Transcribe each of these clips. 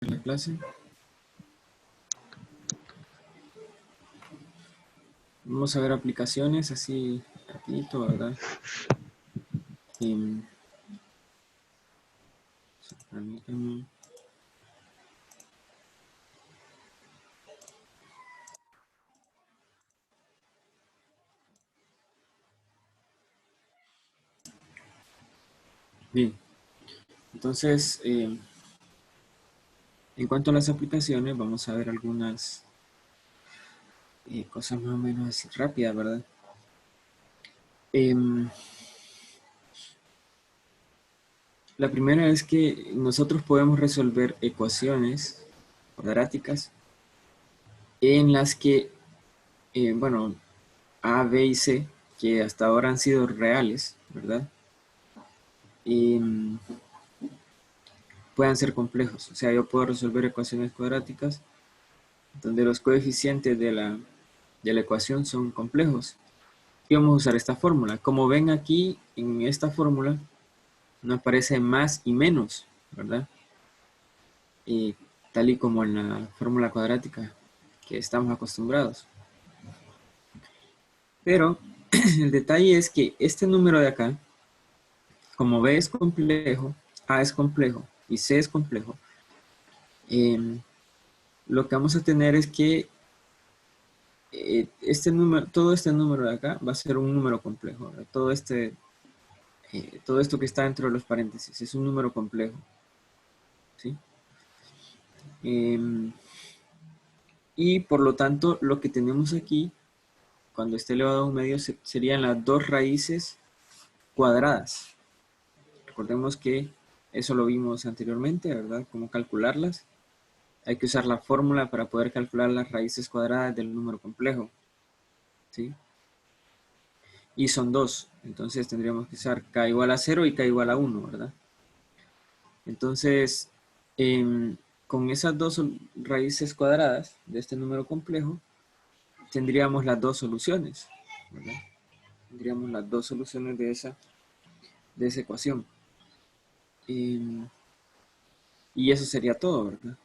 La clase. Vamos a ver aplicaciones así rapidito, ¿verdad? Y, permítanme. Bien, entonces, en cuanto a las aplicaciones, vamos a ver algunas cosas más o menos así rápidas, ¿verdad? La primera es que nosotros podemos resolver ecuaciones cuadráticas en las que, bueno, A, B y C, que hasta ahora han sido reales, ¿verdad? Puedan ser complejos. O sea, yo puedo resolver ecuaciones cuadráticas donde los coeficientes de la ecuación son complejos. Y vamos a usar esta fórmula. Como ven aquí, en esta fórmula no aparece más y menos, ¿verdad? Y tal y como en la fórmula cuadrática que estamos acostumbrados. Pero el detalle es que este número de acá, como B es complejo, A es complejo y C es complejo, lo que vamos a tener es que este número, todo este número de acá va a ser un número complejo. ¿Verdad? Todo esto que está dentro de los paréntesis es un número complejo. ¿Sí? Y por lo tanto, lo que tenemos aquí, cuando esté elevado a un medio, serían las dos raíces cuadradas. Recordemos que eso lo vimos anteriormente, ¿verdad? Cómo calcularlas. Hay que usar la fórmula para poder calcular las raíces cuadradas del número complejo. ¿Sí? Y son dos. Entonces tendríamos que usar k igual a 0 y k igual a 1, ¿verdad? Entonces, con esas dos raíces cuadradas de este número complejo, tendríamos las dos soluciones, ¿verdad? Tendríamos las dos soluciones de esa ecuación. Y eso sería todo, ¿verdad?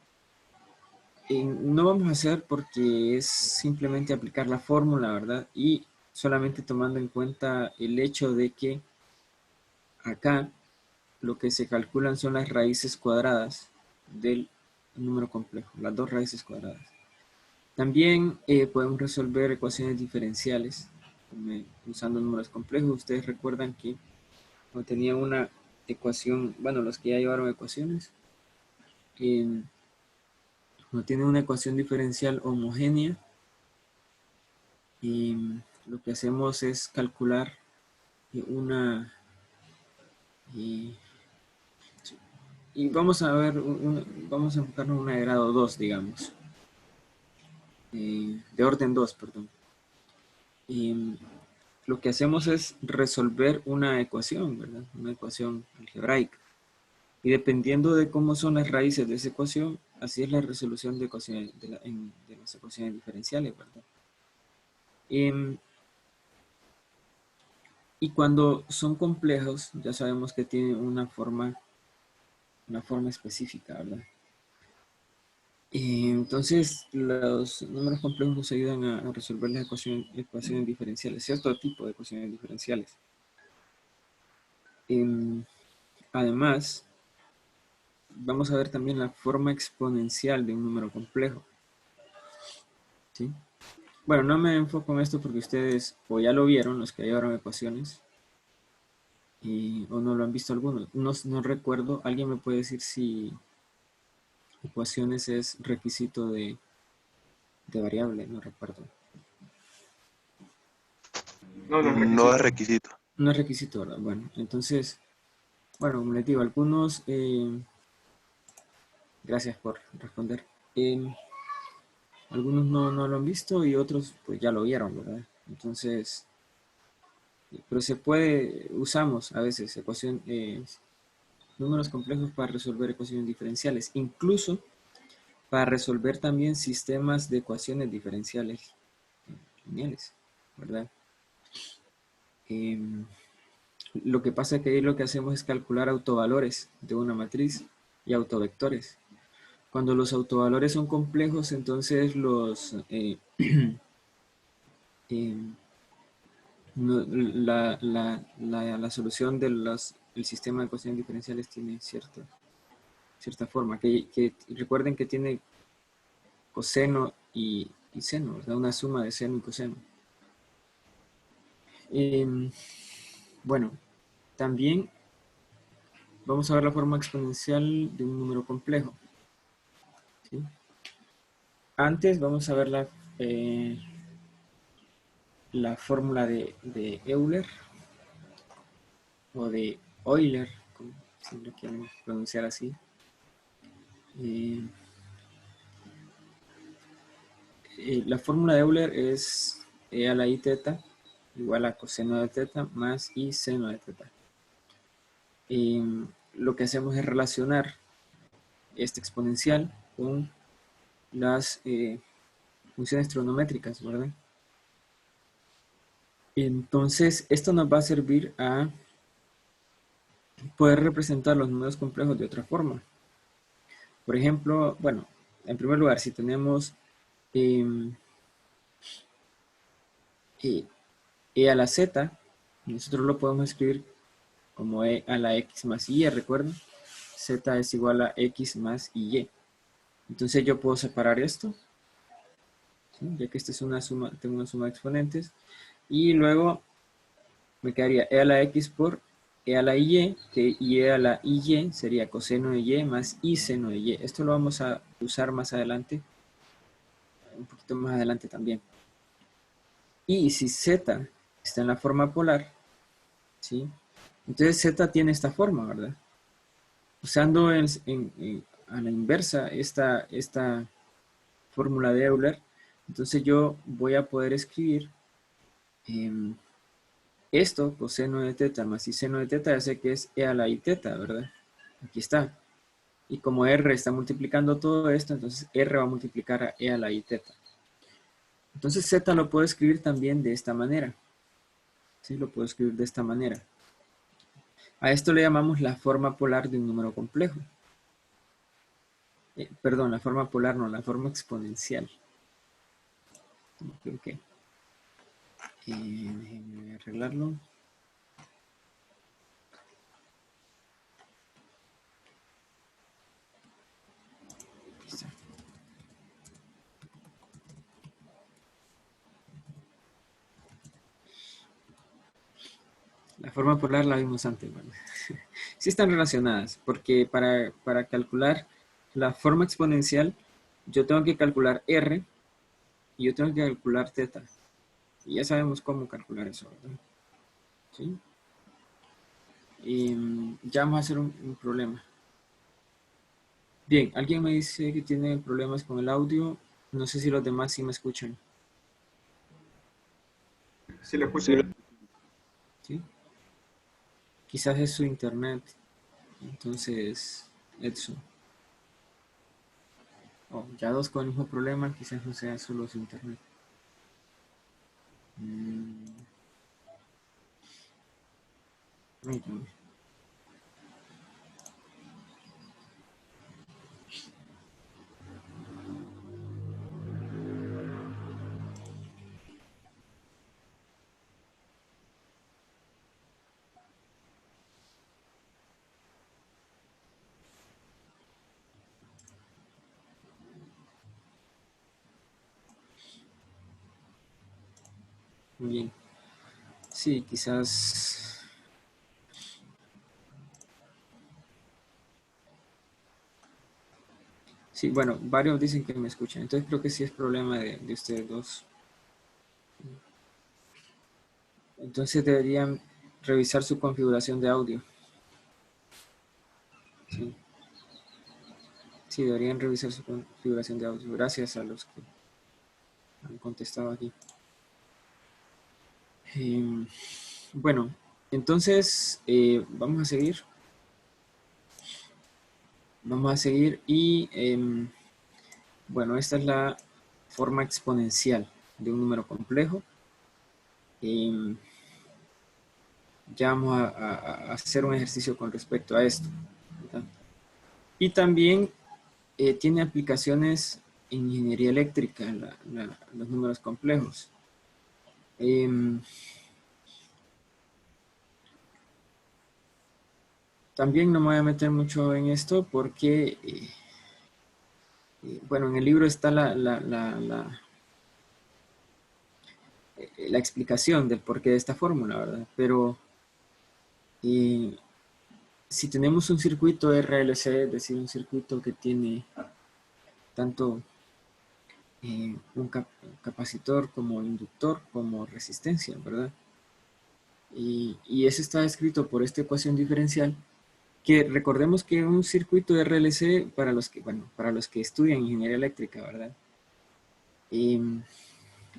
No vamos a hacer porque es simplemente aplicar la fórmula, ¿verdad? Y solamente tomando en cuenta el hecho de que acá lo que se calculan son las raíces cuadradas del número complejo, las dos raíces cuadradas. También podemos resolver ecuaciones diferenciales usando números complejos. Ustedes recuerdan que cuando tenían una ecuación, bueno, los que ya llevaron ecuaciones, cuando tienen una ecuación diferencial homogénea, lo que hacemos es calcular una, y vamos a ver, vamos a enfocarnos en una de grado 2, digamos, de orden 2, perdón. Lo que hacemos es resolver una ecuación, ¿verdad? Una ecuación algebraica. Y dependiendo de cómo son las raíces de esa ecuación, así es la resolución de ecuaciones de las ecuaciones diferenciales, ¿verdad? Y cuando son complejos, ya sabemos que tienen una forma específica, ¿verdad? Entonces, los números complejos nos ayudan a resolver las ecuaciones diferenciales, cierto tipo de ecuaciones diferenciales. Además, vamos a ver también la forma exponencial de un número complejo. ¿Sí? Bueno, no me enfoco en esto porque ustedes o ya lo vieron, los que llevaron ecuaciones, o no lo han visto algunos. No recuerdo, ¿alguien me puede decir si ecuaciones es requisito de variable? No recuerdo. No, no es No es requisito. requisito. No es requisito, ¿verdad? Bueno, entonces, bueno, como les digo, algunos, gracias por responder. Algunos no lo han visto y otros pues ya lo vieron, ¿verdad? Entonces, pero se puede, usamos a veces números complejos para resolver ecuaciones diferenciales, incluso para resolver también sistemas de ecuaciones diferenciales lineales, ¿verdad? Lo que pasa es que ahí lo que hacemos es calcular autovalores de una matriz y autovectores. Cuando los autovalores son complejos, entonces la solución del sistema de ecuaciones diferenciales tiene cierta forma. Que recuerden que tiene coseno y seno, ¿verdad? Una suma de seno y coseno. Bueno, también vamos a ver la forma exponencial de un número complejo. ¿Sí? Antes vamos a ver la fórmula de Euler o de Euler, como si lo quieren pronunciar así. La fórmula de Euler es E a la I teta igual a coseno de teta más I seno de teta. Lo que hacemos es relacionar esta exponencial con las funciones trigonométricas, ¿verdad? Entonces, esto nos va a servir a poder representar los números complejos de otra forma. Por ejemplo, bueno, en primer lugar, si tenemos e a la z, nosotros lo podemos escribir como e a la x más y, recuerden, z es igual a x más y. Entonces yo puedo separar esto, ¿sí? Ya que esta es una suma, tengo una suma de exponentes, y luego me quedaría e a la x por e a la y, que e a la y sería coseno de y más y seno de y. Esto lo vamos a usar más adelante, un poquito más adelante también. Y si z está en la forma polar, ¿sí? Entonces z tiene esta forma, ¿verdad? Usando a la inversa esta fórmula de Euler, entonces yo voy a poder escribir esto, coseno de teta más y seno de teta, ya sé que es e a la i teta, ¿verdad? Aquí está. Y como r está multiplicando todo esto, entonces r va a multiplicar a e a la i teta. Entonces z lo puedo escribir también de esta manera. ¿Sí? Lo puedo escribir de esta manera. A esto le llamamos la forma polar de un número complejo. Perdón, la forma polar no, la forma exponencial. Ok. Déjenme arreglarlo. La forma polar la vimos antes, ¿vale? Sí están relacionadas, porque para calcular la forma exponencial, yo tengo que calcular r y yo tengo que calcular teta. Y ya sabemos cómo calcular eso, ¿verdad? ¿Sí? Y ya vamos a hacer un problema. Bien, alguien me dice que tiene problemas con el audio. No sé si los demás sí me escuchan. Sí, lo escucho. ¿Sí? Quizás es su internet. Entonces, Edson. Oh, ya dos con el mismo problema, quizás no sea solo su internet. Muy bien. Sí, quizás. Sí, bueno, varios dicen que me escuchan. Entonces creo que sí es problema de ustedes dos. Entonces deberían revisar su configuración de audio. Sí. Sí, deberían revisar su configuración de audio. Gracias a los que han contestado aquí. Bueno, entonces vamos a seguir. Vamos a seguir y bueno, esta es la forma exponencial de un número complejo. Ya vamos a hacer un ejercicio con respecto a esto, ¿verdad? Y también tiene aplicaciones en ingeniería eléctrica, los números complejos. También no me voy a meter mucho en esto porque, bueno, en el libro está la explicación del porqué de esta fórmula, ¿verdad? Pero si tenemos un circuito RLC, es decir, un circuito que tiene tanto un capacitor como inductor como resistencia, ¿verdad? Y eso está escrito por esta ecuación diferencial, que recordemos que un circuito de RLC, para los que, bueno, para los que estudian ingeniería eléctrica, ¿verdad?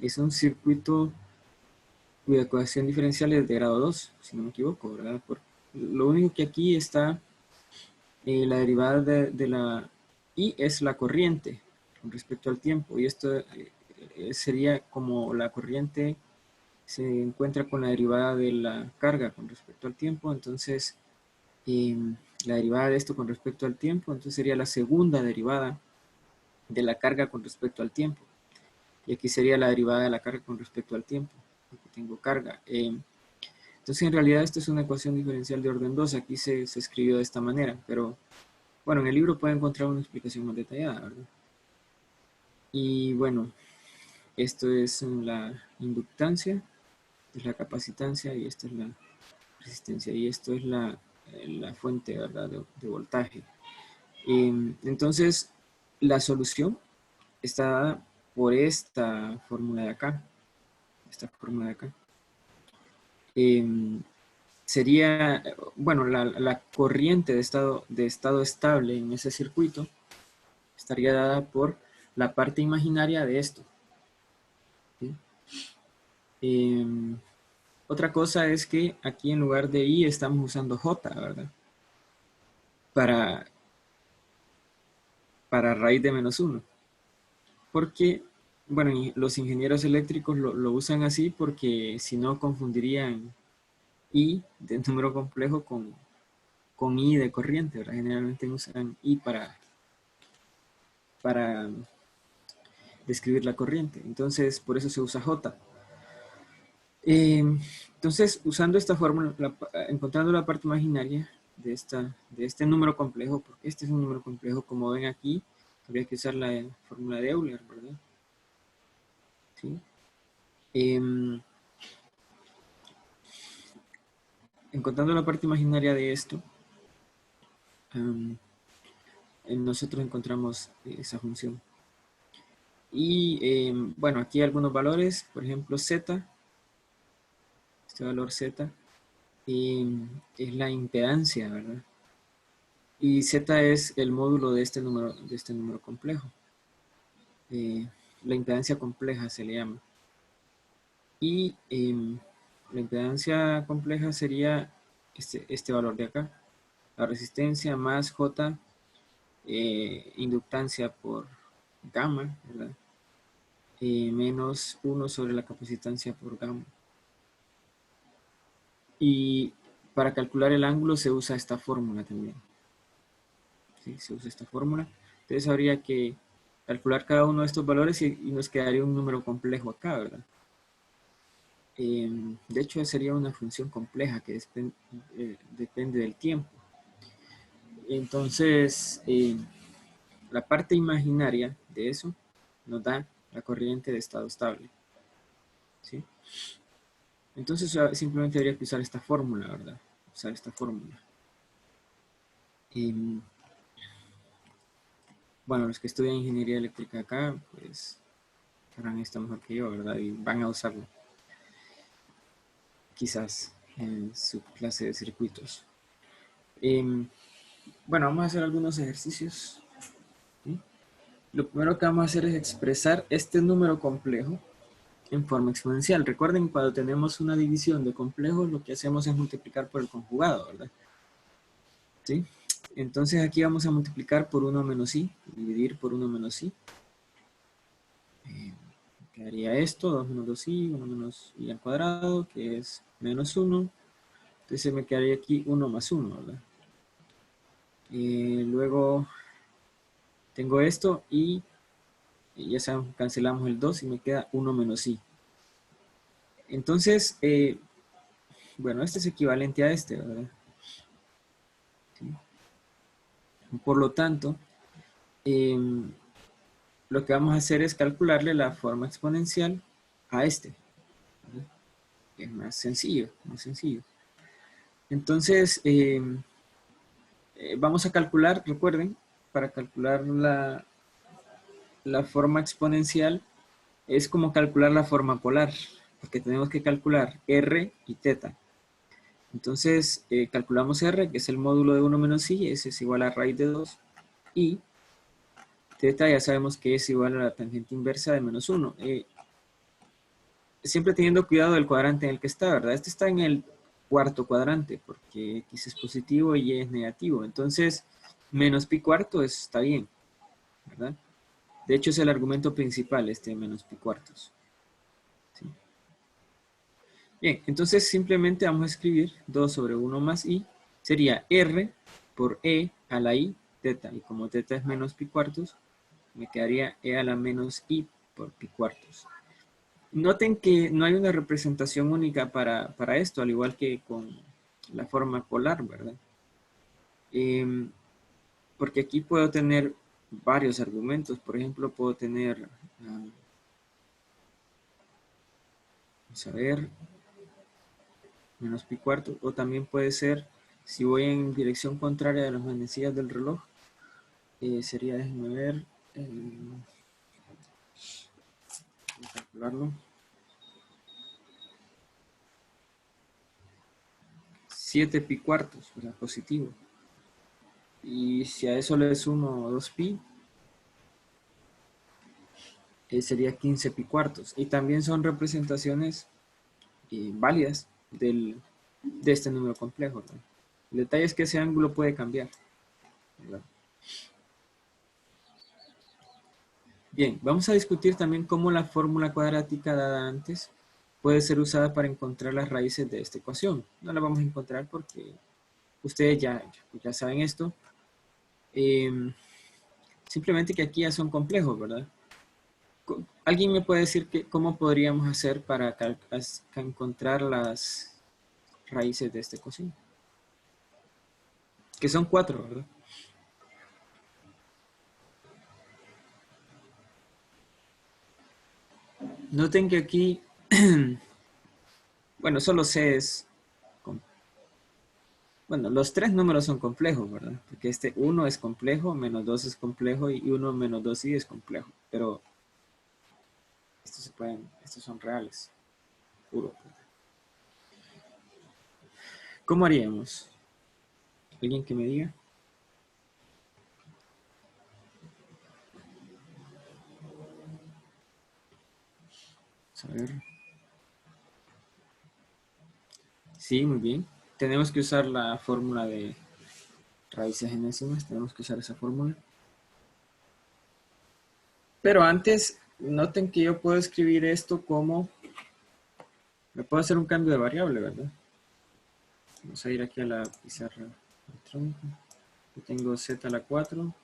Es un circuito cuya ecuación diferencial es de grado 2, si no me equivoco, ¿verdad? Lo único que aquí está, la derivada de la I es la corriente con respecto al tiempo, y esto sería como la corriente se encuentra con la derivada de la carga con respecto al tiempo, entonces la derivada de esto con respecto al tiempo, entonces sería la segunda derivada de la carga con respecto al tiempo. Y aquí sería la derivada de la carga con respecto al tiempo. Aquí tengo carga. Entonces en realidad esto es una ecuación diferencial de orden 2. Aquí se escribió de esta manera, pero bueno, en el libro pueden encontrar una explicación más detallada, ¿verdad? Y bueno, esto es la inductancia, es la capacitancia y esto es la resistencia y esto es la fuente, ¿verdad? De voltaje. Entonces, la solución está dada por esta fórmula de acá. Esta fórmula de acá. Sería, bueno, la corriente de estado estable en ese circuito estaría dada por la parte imaginaria de esto. ¿Sí? Otra cosa es que aquí en lugar de I estamos usando J, ¿verdad? Para, para raíz de menos 1. Porque, bueno, los ingenieros eléctricos lo usan así porque si no confundirían I de número complejo con I de corriente, ¿verdad? Generalmente usan I para describir la corriente. Entonces, por eso se usa J. Entonces, usando esta fórmula, encontrando la parte imaginaria de este número complejo, porque este es un número complejo, como ven aquí, habría que usar la fórmula de Euler, ¿verdad? ¿Sí? Encontrando la parte imaginaria de esto, nosotros encontramos esa función. Y bueno, aquí hay algunos valores, por ejemplo, z, este valor z, es la impedancia, ¿verdad? Y z es el módulo de este número complejo. La impedancia compleja se le llama. Y la impedancia compleja sería este valor de acá. La resistencia más J, inductancia por gamma, ¿verdad? Menos 1 sobre la capacitancia por gamma. Y para calcular el ángulo se usa esta fórmula también. ¿Sí? Se usa esta fórmula. Entonces habría que calcular cada uno de estos valores y nos quedaría un número complejo acá, ¿verdad? De hecho, sería una función compleja que depende del tiempo. Entonces, la parte imaginaria de eso nos da la corriente de estado estable. ¿Sí? Entonces, simplemente habría que usar esta fórmula, ¿verdad? Usar esta fórmula. Bueno, los que estudian ingeniería eléctrica acá, pues harán esto mejor que yo, ¿verdad? Y van a usarlo quizás en su clase de circuitos. Bueno, vamos a hacer algunos ejercicios. ¿Sí? Lo primero que vamos a hacer es expresar este número complejo en forma exponencial. Recuerden, cuando tenemos una división de complejos, lo que hacemos es multiplicar por el conjugado, ¿verdad? ¿Sí? Entonces aquí vamos a multiplicar por 1 menos i, dividir por 1 menos i. Quedaría esto, 2 menos 2i, 1 menos i al cuadrado, que es menos 1. Entonces me quedaría aquí 1 más 1, ¿verdad? Luego Tengo esto y ya saben, cancelamos el 2 y me queda 1 menos i. Entonces, bueno, este es equivalente a este, ¿verdad? ¿Sí? Por lo tanto, lo que vamos a hacer es calcularle la forma exponencial a este. ¿Verdad? Es más sencillo, más sencillo. Entonces, vamos a calcular, recuerden, para calcular la forma exponencial es como calcular la forma polar, porque tenemos que calcular r y teta. Entonces, calculamos r, que es el módulo de 1 menos i, ese es igual a raíz de 2, y teta ya sabemos que es igual a la tangente inversa de menos 1. Siempre teniendo cuidado del cuadrante en el que está, ¿verdad? Este está en el cuarto cuadrante, porque x es positivo y y es negativo. Entonces, menos pi cuarto está bien, ¿verdad? De hecho, es el argumento principal, este menos pi cuartos. ¿Sí? Bien, entonces simplemente vamos a escribir 2 sobre 1 más i, sería r por e a la i teta, y como teta es menos pi cuartos, me quedaría e a la menos i por pi cuartos. Noten que no hay una representación única para esto, al igual que con la forma polar, ¿verdad? Porque aquí puedo tener varios argumentos. Por ejemplo, puedo tener, vamos a ver, menos pi cuarto, o también puede ser, si voy en dirección contraria de las manecillas del reloj, sería, déjenme ver, voy a calcularlo, 7 pi cuartos, o sea, positivo. Y si a eso le sumo 2 pi, sería 15 pi cuartos. Y también son representaciones válidas de este número complejo, ¿no? El detalle es que ese ángulo puede cambiar, ¿verdad? Bien, vamos a discutir también cómo la fórmula cuadrática dada antes puede ser usada para encontrar las raíces de esta ecuación. No la vamos a encontrar porque ustedes ya saben esto. Simplemente que aquí ya son complejos, ¿verdad? ¿Alguien me puede decir cómo podríamos hacer para encontrar las raíces de esta ecuación? Que son 4, ¿verdad? Noten que aquí, bueno, solo C es, bueno, los tres números son complejos, ¿verdad? Porque este 1 es complejo, menos 2 es complejo y 1 menos 2i es complejo. Pero estos son reales, puro. ¿Cómo haríamos? ¿Alguien que me diga? Vamos a ver. Sí, muy bien. Tenemos que usar la fórmula de raíces enésimas, tenemos que usar esa fórmula. Pero antes, noten que yo puedo escribir esto como, me puedo hacer un cambio de variable, ¿verdad? Vamos a ir aquí a la pizarra electrónica. Yo tengo z a la 4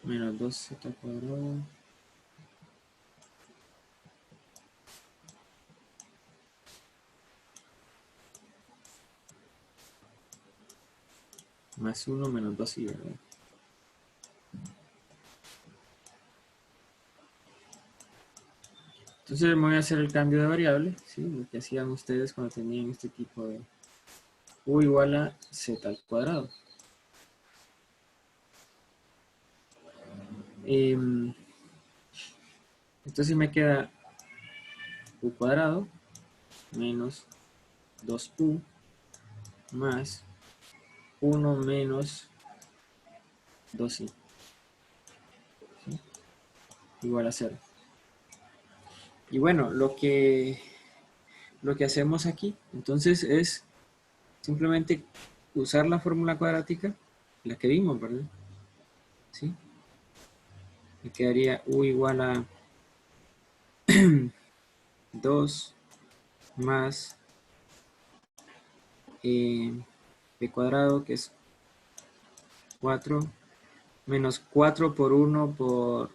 menos 2z cuadrado más 1 menos 2i, ¿verdad? Entonces me voy a hacer el cambio de variable, ¿sí? Lo que hacían ustedes cuando tenían este tipo de u igual a z al cuadrado. Entonces me queda u cuadrado menos 2u más 1 menos 2i, ¿sí? Igual a 0. Y bueno, lo que hacemos aquí, entonces, es simplemente usar la fórmula cuadrática, la que vimos, ¿verdad? ¿Sí? Me quedaría u igual a 2 más b cuadrado, que es 4, menos 4 por 1 por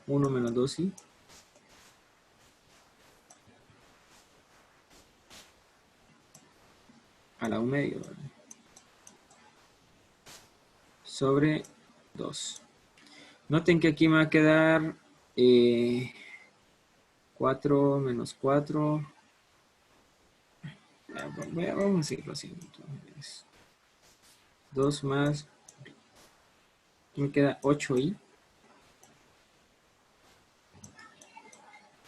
1 menos 2i, a la 1 medio, ¿verdad? Sobre 2. Noten que aquí me va a quedar 4 menos 4. Vamos a seguirlo así. Entonces, 2 más, aquí me queda 8i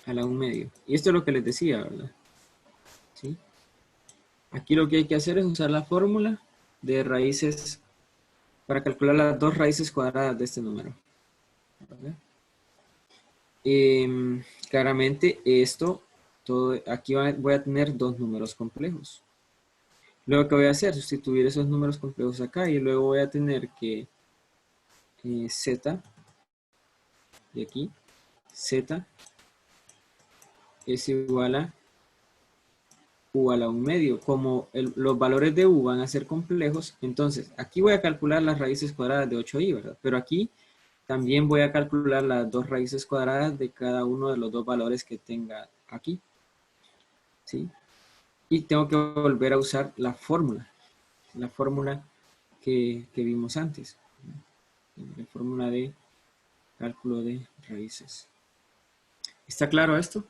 a la 1 medio. Y esto es lo que les decía, ¿verdad? ¿Sí? Aquí lo que hay que hacer es usar la fórmula de raíces para calcular las dos raíces cuadradas de este número, ¿verdad? Claramente esto, aquí voy a tener dos números complejos. Luego, ¿qué voy a hacer? Sustituir esos números complejos acá y luego voy a tener que z de aquí, z es igual a u a la 1 medio. Como los valores de u van a ser complejos, entonces aquí voy a calcular las raíces cuadradas de 8i, ¿verdad? Pero aquí también voy a calcular las dos raíces cuadradas de cada uno de los dos valores que tenga aquí, ¿sí? Y tengo que volver a usar la fórmula que vimos antes, la fórmula de cálculo de raíces. ¿Está claro esto?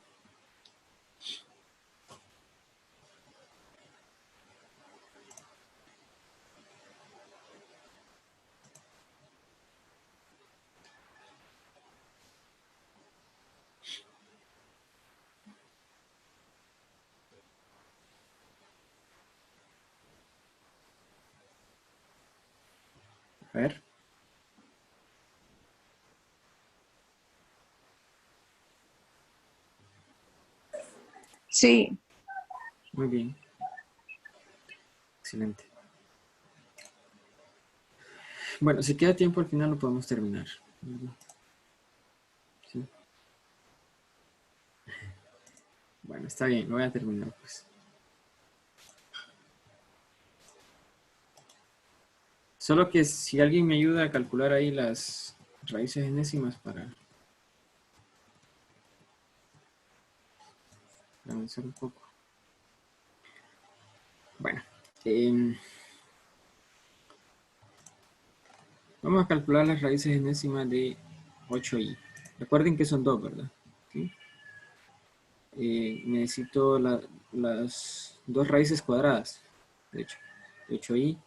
A ver. Sí. Muy bien. Excelente. Bueno, si queda tiempo al final lo podemos terminar. ¿Sí? Bueno, está bien, lo voy a terminar pues. Solo que si alguien me ayuda a calcular ahí las raíces enésimas para avanzar un poco. Bueno, vamos a calcular las raíces enésimas de 8i. Recuerden que son dos, ¿verdad? ¿Sí? Necesito las dos raíces cuadradas, de hecho, de 8i.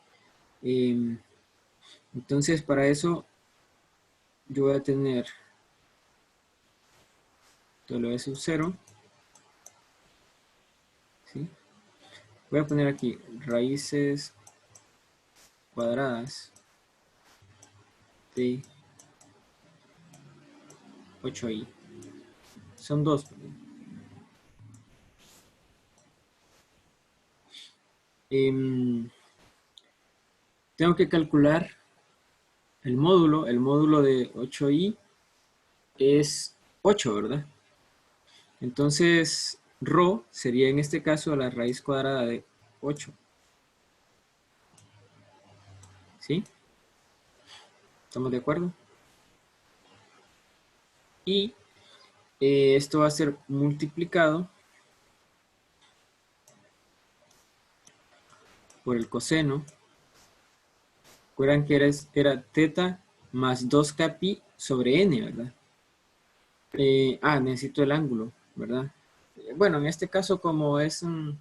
Entonces, para eso, yo voy a tener W sub 0, ¿sí? Voy a poner aquí raíces cuadradas de 8i. Son dos. Tengo que calcular el módulo de 8i es 8, ¿verdad? Entonces, ρ sería en este caso la raíz cuadrada de 8. ¿Sí? ¿Estamos de acuerdo? Y esto va a ser multiplicado por el coseno. Recuerdan que era teta más 2k pi sobre n, ¿verdad? Necesito el ángulo, ¿verdad? Bueno, en este caso como es un...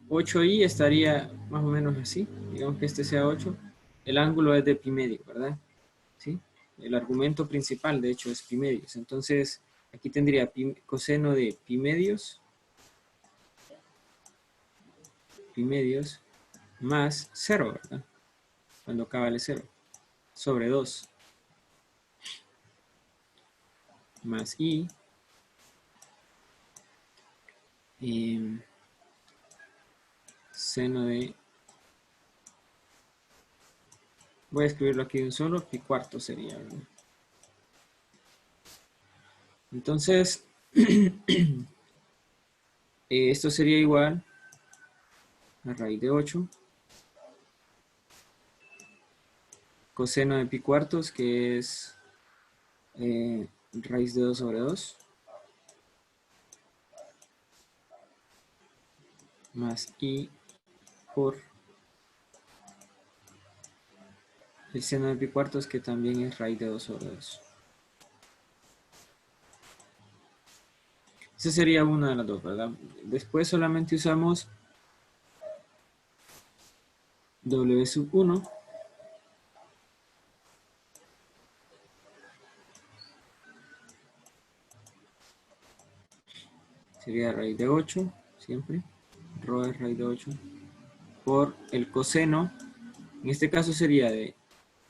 8i estaría más o menos así. Digamos que este sea 8. El ángulo es de pi medio, ¿verdad? ¿Sí? El argumento principal, de hecho, es pi medios. Entonces, aquí tendría coseno de pi medios más 0, ¿verdad? Cuando k vale 0, sobre 2 más i seno de, voy a escribirlo aquí de un solo, pi cuarto sería, ¿verdad? Entonces, Esto sería igual a raíz de 8 coseno de pi cuartos, que es raíz de 2 sobre 2, más i por el seno de pi cuartos, que también es raíz de 2 sobre 2. Esa sería una de las dos, ¿verdad? Después solamente usamos w sub 1 sería raíz de 8, siempre. Rho es raíz de 8 por el coseno. En este caso sería de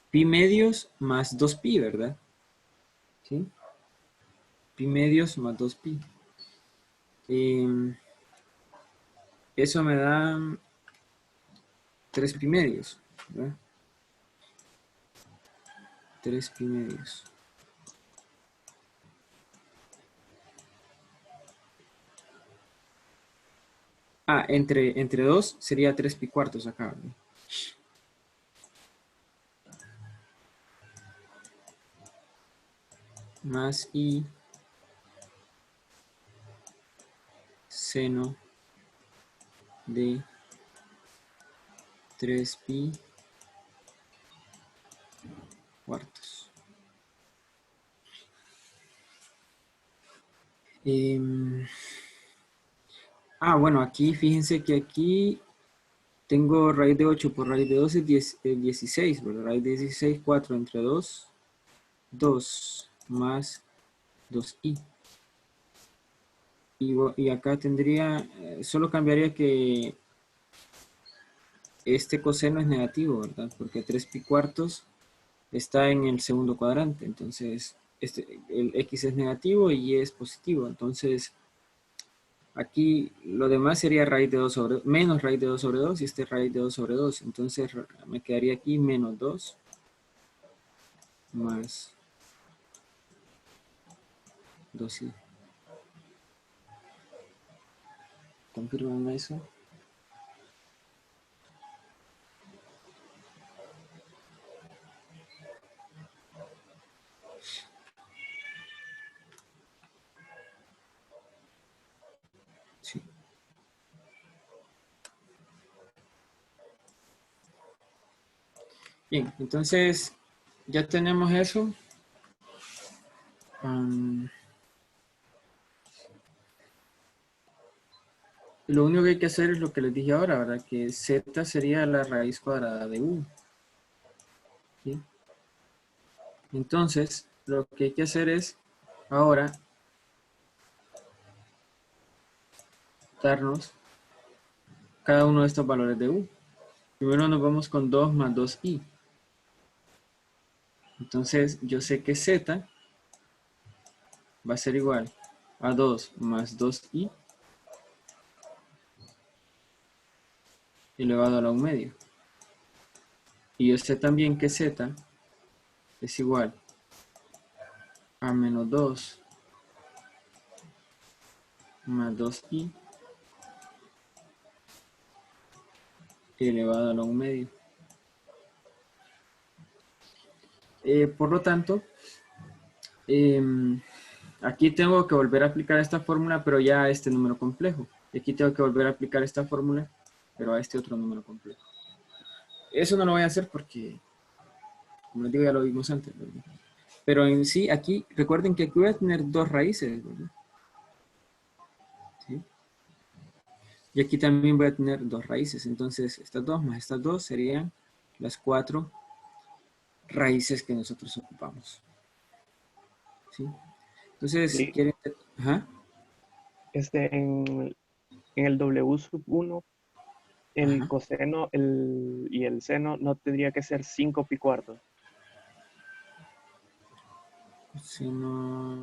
pi medios más 2pi, ¿verdad? ¿Sí? Pi medios más 2pi. Eso me da 3 pi medios, ¿verdad? 3 pi medios. Ah, entre 2 sería 3 pi cuartos acá, ¿verdad? Más i seno de 3 pi cuartos. Bueno, aquí fíjense que aquí tengo raíz de 8 por raíz de 2 es 16, ¿verdad? Raíz de 16, 4 entre 2, 2 más 2i. Y acá tendría, solo cambiaría que este coseno es negativo, ¿verdad? Porque 3 pi cuartos está en el segundo cuadrante, entonces el x es negativo y y es positivo, entonces aquí lo demás sería raíz de 2 sobre menos raíz de 2 sobre 2 y este raíz de 2 sobre 2, entonces me quedaría aquí menos 2 más 2i. Confírmame eso. Sí. Bien, entonces ya tenemos eso. Lo único que hay que hacer es lo que les dije ahora, ¿verdad? Que z sería la raíz cuadrada de u. ¿Sí? Entonces, lo que hay que hacer es ahora darnos cada uno de estos valores de u. Primero nos vamos con 2 más 2i. Entonces, yo sé que z va a ser igual a 2 más 2i elevado a la 1 medio. Y yo sé también que z es igual a menos 2 más 2i elevado a la 1 medio. Por lo tanto, aquí tengo que volver a aplicar esta fórmula, pero ya a este número complejo. Y aquí tengo que volver a aplicar esta fórmula, pero a este otro número complejo. Eso no lo voy a hacer porque, como les digo, ya lo vimos antes, ¿verdad? Pero en sí, aquí, recuerden que aquí voy a tener dos raíces, ¿verdad? ¿Sí? Y aquí también voy a tener dos raíces. Entonces, estas dos más estas dos serían las 4 raíces que nosotros ocupamos. ¿Sí? Entonces, Sí, ¿quieren? Ajá. en el W sub 1, el Ajá. coseno y el seno no tendría que ser 5 pi cuartos. Si no...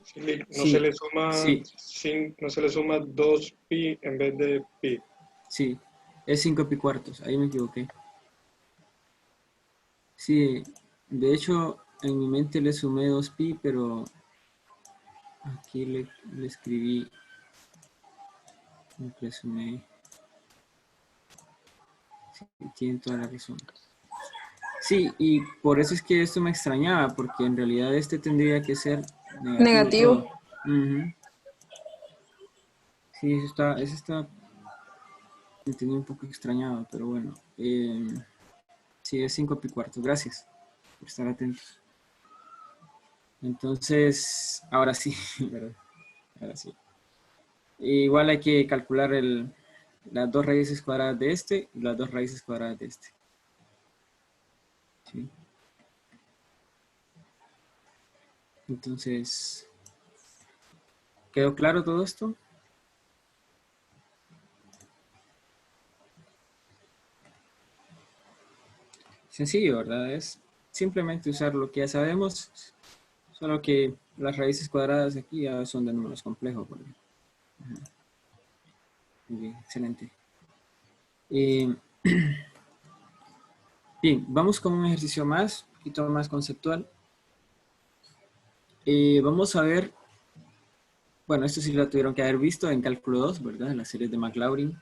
Sí, Sí, sí, no se le suma 2pi en vez de pi. sí. Es 5 pi cuartos. Ahí me equivoqué. Sí, de hecho, en mi mente le sumé 2pi, pero Aquí le escribí un resumen. Sí, tienen toda la razón. Sí, y por eso es que esto me extrañaba, porque en realidad este tendría que ser negativo todo. Negativo. Ujú. Sí, eso está, me tenía un poco extrañado, pero bueno. Sí, es 5 pi cuarto. Gracias por estar atentos. Entonces, ahora sí, ¿verdad? Ahora sí. Igual hay que calcular las 2 raíces cuadradas de este y las 2 raíces cuadradas de este. ¿Sí? Entonces, ¿quedó claro todo esto? Sencillo, ¿verdad? Es simplemente usar lo que ya sabemos, solo que las raíces cuadradas aquí ya son de números complejos. Muy bien, excelente. Bien, vamos con un ejercicio más, un poquito más conceptual. Vamos a ver, bueno, esto sí lo tuvieron que haber visto en cálculo 2, ¿verdad? En las series de Maclaurin.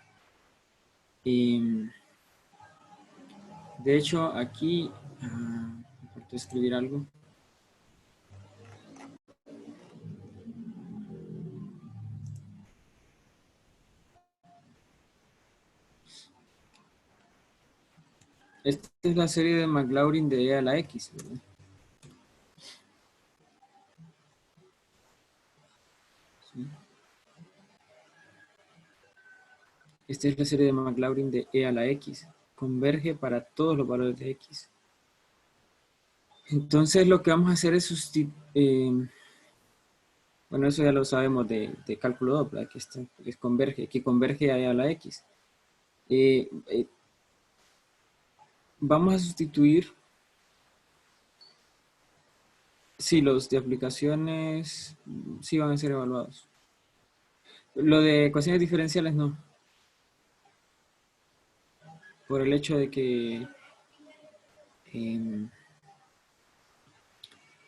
De hecho, aquí, me faltó escribir algo. Esta es la serie de Maclaurin de E a la X, ¿verdad? Sí. Esta es la serie de Maclaurin de E a la X. Converge para todos los valores de X. Entonces lo que vamos a hacer es sustituir, bueno, eso ya lo sabemos de cálculo 2, ¿verdad? Que converge a E a la X. Vamos a sustituir, sí, los de aplicaciones sí van a ser evaluados. Lo de ecuaciones diferenciales no. Por el hecho de que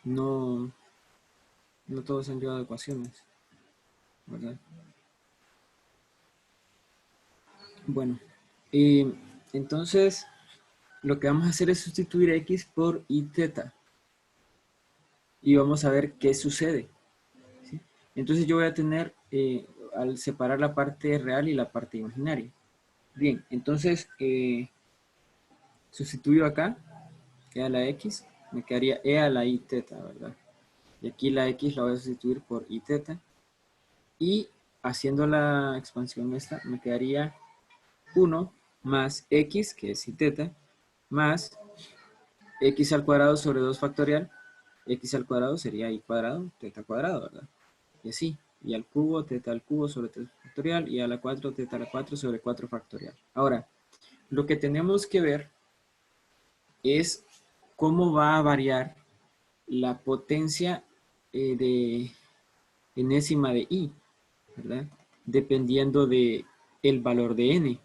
no todos han llevado ecuaciones, ¿verdad? Bueno, entonces lo que vamos a hacer es sustituir x por y teta. Y vamos a ver qué sucede. ¿Sí? Entonces yo voy a tener, al separar la parte real y la parte imaginaria. Bien, entonces sustituyo acá, e a la x, me quedaría e a la y teta, ¿verdad? Y aquí la x la voy a sustituir por y teta. Y haciendo la expansión esta, me quedaría 1 más x, que es y teta, más x al cuadrado sobre 2 factorial. X al cuadrado sería y cuadrado, teta cuadrado, ¿verdad? Y así. Y al cubo, teta al cubo sobre 3 factorial. Y a la 4, teta a la 4 sobre 4 factorial. Ahora, lo que tenemos que ver es cómo va a variar la potencia de enésima de i, ¿verdad? Dependiendo de el valor de n.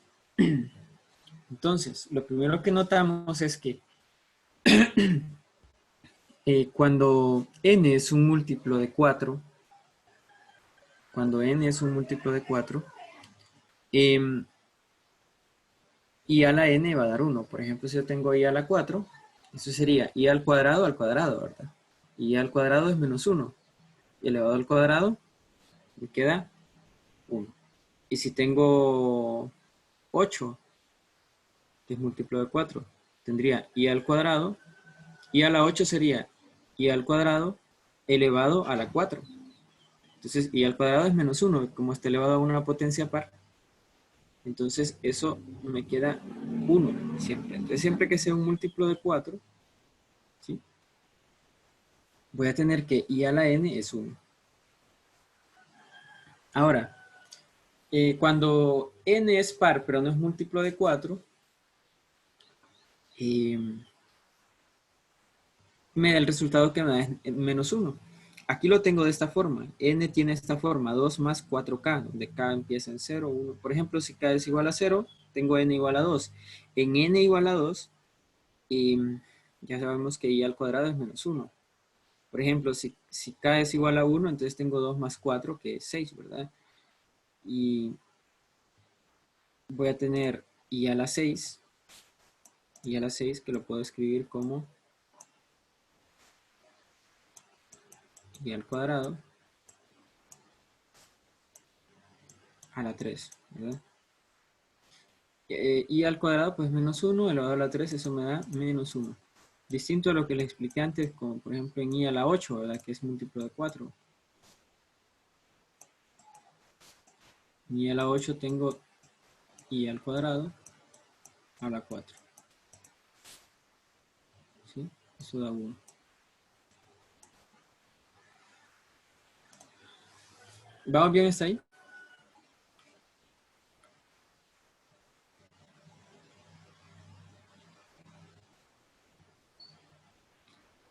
Entonces, lo primero que notamos es que cuando n es un múltiplo de 4, i a la n va a dar 1. Por ejemplo, si yo tengo i a la 4, eso sería i al cuadrado, ¿verdad? I al cuadrado es menos 1. Y elevado al cuadrado me queda 1. Y si tengo 8, que es múltiplo de 4, tendría i al cuadrado. I a la 8 sería i al cuadrado elevado a la 4. Entonces, i al cuadrado es menos 1, como está elevado a una potencia par. Entonces, eso me queda 1 siempre. Entonces, siempre que sea un múltiplo de 4, ¿sí? Voy a tener que i a la n es 1. Ahora, cuando n es par, pero no es múltiplo de 4, me da el resultado que me da es menos 1. Aquí lo tengo de esta forma. N tiene esta forma, 2 más 4k, donde k empieza en 0, 1. Por ejemplo, si k es igual a 0, tengo n igual a 2. En n igual a 2, ya sabemos que i al cuadrado es menos 1. Por ejemplo, si k es igual a 1, entonces tengo 2 más 4, que es 6, ¿verdad? Y voy a tener i a la 6, que lo puedo escribir como i al cuadrado a la 3, ¿verdad? I al cuadrado, pues menos 1, elevado a la 3, eso me da menos 1. Distinto a lo que les expliqué antes, como por ejemplo en i a la 8, ¿verdad? Que es múltiplo de 4. En i a la 8 tengo i al cuadrado a la 4. ¿Sí? Eso da 1. ¿Vamos bien hasta ahí?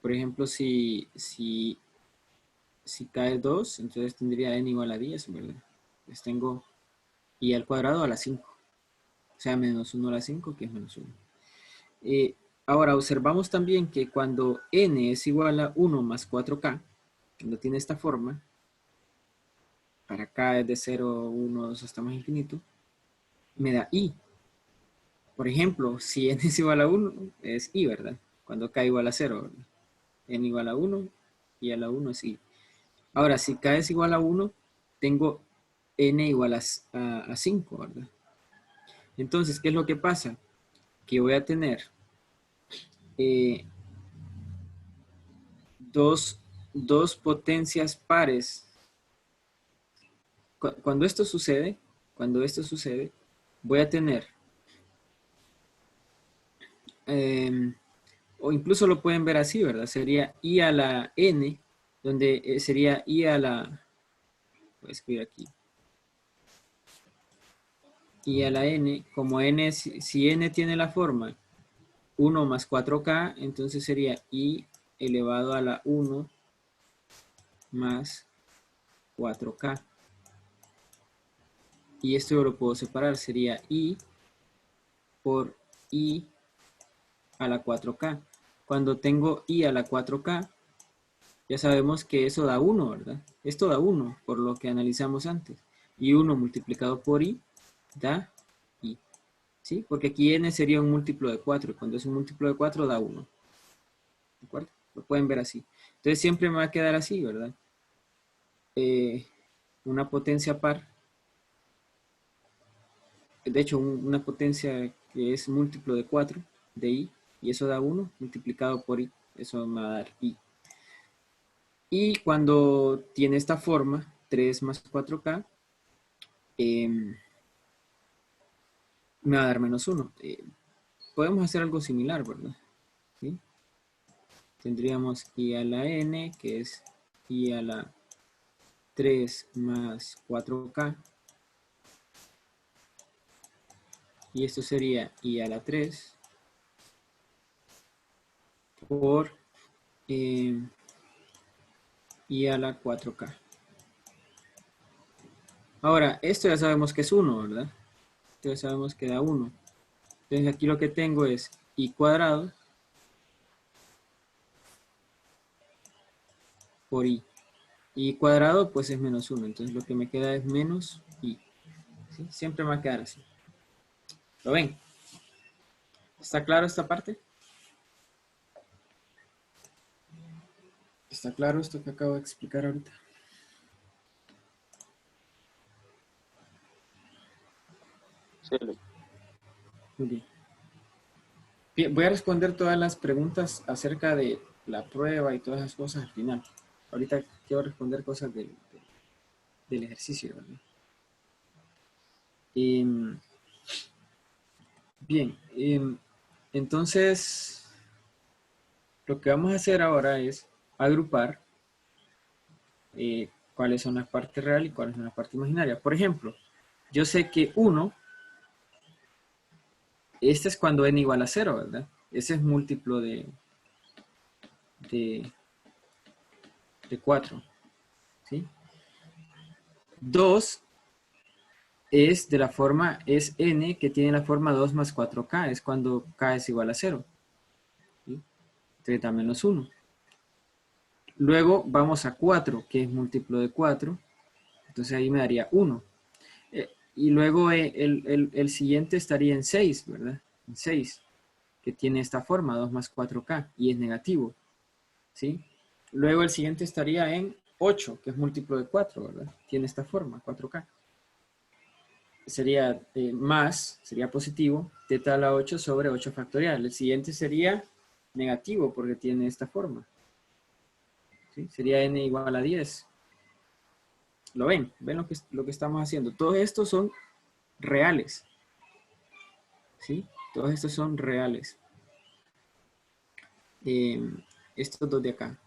Por ejemplo, si k es 2, entonces tendría n igual a 10, ¿verdad? Entonces tengo i al cuadrado a la 5. O sea, menos 1 a la 5, que es menos 1. Ahora, observamos también que cuando n es igual a 1 más 4k, cuando tiene esta forma, para k es de 0, 1, 2 hasta más infinito, me da i. Por ejemplo, si n es igual a 1, es i, ¿verdad? Cuando k igual a 0, ¿verdad? N igual a 1, y a la 1 es i. Ahora, si k es igual a 1, tengo n igual a 5, ¿verdad? Entonces, ¿qué es lo que pasa? Que voy a tener dos potencias pares. Cuando esto sucede, voy a tener, o incluso lo pueden ver así, ¿verdad? Sería i a la n, donde sería i a la, voy a escribir aquí, i a la n, como n, si n tiene la forma 1 más 4k, entonces sería i elevado a la 1 más 4k. Y esto yo lo puedo separar, sería i por i a la 4k. Cuando tengo i a la 4k, ya sabemos que eso da 1, ¿verdad? Esto da 1, por lo que analizamos antes. Y 1 multiplicado por i da i. ¿Sí? Porque aquí n sería un múltiplo de 4. Y cuando es un múltiplo de 4 da 1. ¿De acuerdo? Lo pueden ver así. Entonces siempre me va a quedar así, ¿verdad? Una potencia par. De hecho, una potencia que es múltiplo de 4 de i. Y eso da 1 multiplicado por i. Eso me va a dar i. Y cuando tiene esta forma, 3 más 4k, me va a dar menos 1. Podemos hacer algo similar, ¿verdad? ¿Sí? Tendríamos i a la n, que es i a la 3 más 4k. Y esto sería i a la 3 por i a la 4k. Ahora, esto ya sabemos que es 1, ¿verdad? Esto ya sabemos que da 1. Entonces aquí lo que tengo es i cuadrado por i. I cuadrado pues es menos 1. Entonces lo que me queda es menos i. ¿Sí? Siempre me va a quedar así. ¿Lo ven? ¿Está claro esta parte? ¿Está claro esto que acabo de explicar ahorita? Sí. Muy bien. Bien, voy a responder todas las preguntas acerca de la prueba y todas esas cosas al final. Ahorita quiero responder cosas del ejercicio, ¿verdad? Bien, entonces lo que vamos a hacer ahora es agrupar cuáles son las partes reales y cuáles son las partes imaginarias. Por ejemplo, yo sé que 1, este es cuando n igual a 0, ¿verdad? Ese es múltiplo de 4, ¿sí? 2 es de la forma, es n que tiene la forma 2 más 4k, es cuando k es igual a 0, ¿sí? Entonces da menos 1. Luego vamos a 4, que es múltiplo de 4. Entonces ahí me daría 1. Y luego el siguiente estaría en 6, ¿verdad? En 6, que tiene esta forma, 2 más 4K, y es negativo, ¿sí? Luego el siguiente estaría en 8, que es múltiplo de 4, ¿verdad? Tiene esta forma, 4K. Sería más, sería positivo, teta a la 8 sobre 8 factorial. El siguiente sería negativo, porque tiene esta forma, ¿sí? Sería n igual a 10. ¿Lo ven? ¿Ven lo que estamos haciendo? Todos estos son reales, ¿sí? Todos estos son reales. Estos dos de acá,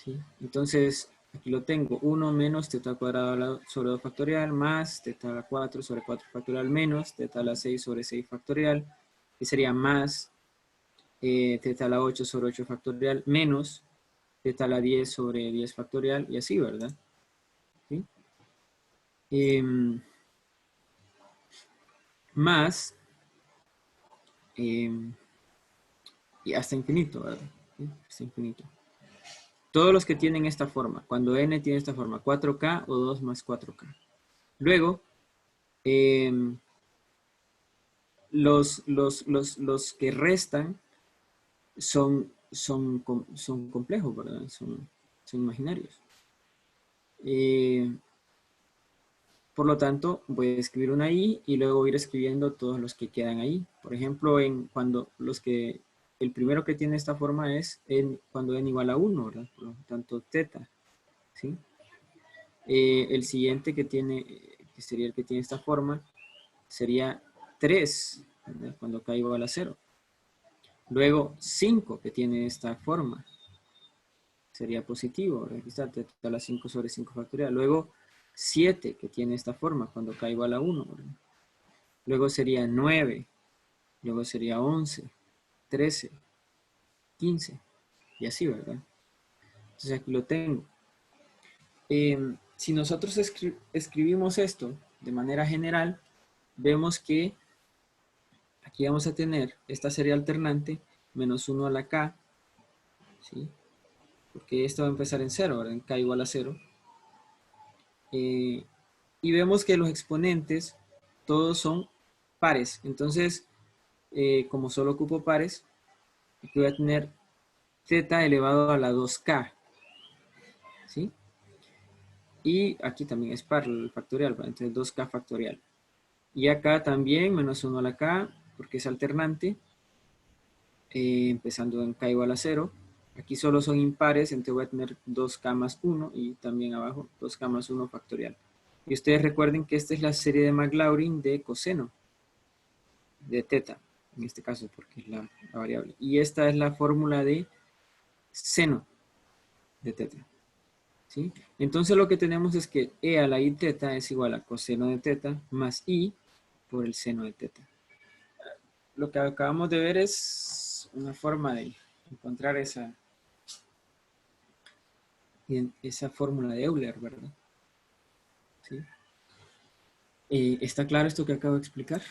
¿sí? Entonces, aquí lo tengo. 1 menos teta cuadrado sobre 2 factorial más teta a la 4 sobre 4 factorial menos teta a la 6 sobre 6 factorial, que sería más teta a la 8 sobre 8 factorial menos teta a la 10 sobre 10 factorial y así, ¿verdad? ¿Sí? Más y hasta infinito, ¿verdad? ¿Sí? Hasta infinito. Todos los que tienen esta forma, cuando n tiene esta forma, 4K o 2 más 4K. Luego, los que restan son complejos, ¿verdad? Son imaginarios. Por lo tanto, voy a escribir una i y luego voy a ir escribiendo todos los que quedan ahí. Por ejemplo, cuando el primero que tiene esta forma es cuando n igual a 1, ¿verdad? Por lo tanto, teta, ¿sí? El siguiente que sería el que tiene esta forma, sería 3, ¿verdad? Cuando k igual a 0. Luego 5, que tiene esta forma, sería positivo, ¿verdad? Aquí está, teta a la 5 sobre 5 factorial. Luego 7, que tiene esta forma, cuando k igual a 1, ¿verdad? Luego sería 9, luego sería 11, 13, 15, y así, ¿verdad? Entonces aquí lo tengo. Si nosotros escribimos esto de manera general, vemos que aquí vamos a tener esta serie alternante menos 1 a la k, ¿sí? Porque esto va a empezar en 0, ¿verdad? En k igual a 0. Y vemos que los exponentes todos son pares. Entonces, como solo ocupo pares, aquí voy a tener z elevado a la 2k, ¿sí? Y aquí también es par el factorial, ¿verdad? Entonces 2k factorial. Y acá también menos 1 a la k, porque es alternante, empezando en k igual a 0. Aquí solo son impares, entonces voy a tener 2k más 1 y también abajo 2k más 1 factorial. Y ustedes recuerden que esta es la serie de Maclaurin de coseno, de teta, en este caso, porque es la variable. Y esta es la fórmula de seno de teta, ¿sí? Entonces lo que tenemos es que e a la i teta es igual a coseno de teta más i por el seno de teta. Lo que acabamos de ver es una forma de encontrar esa fórmula de Euler, ¿verdad? ¿Sí? ¿Está claro esto que acabo de explicar?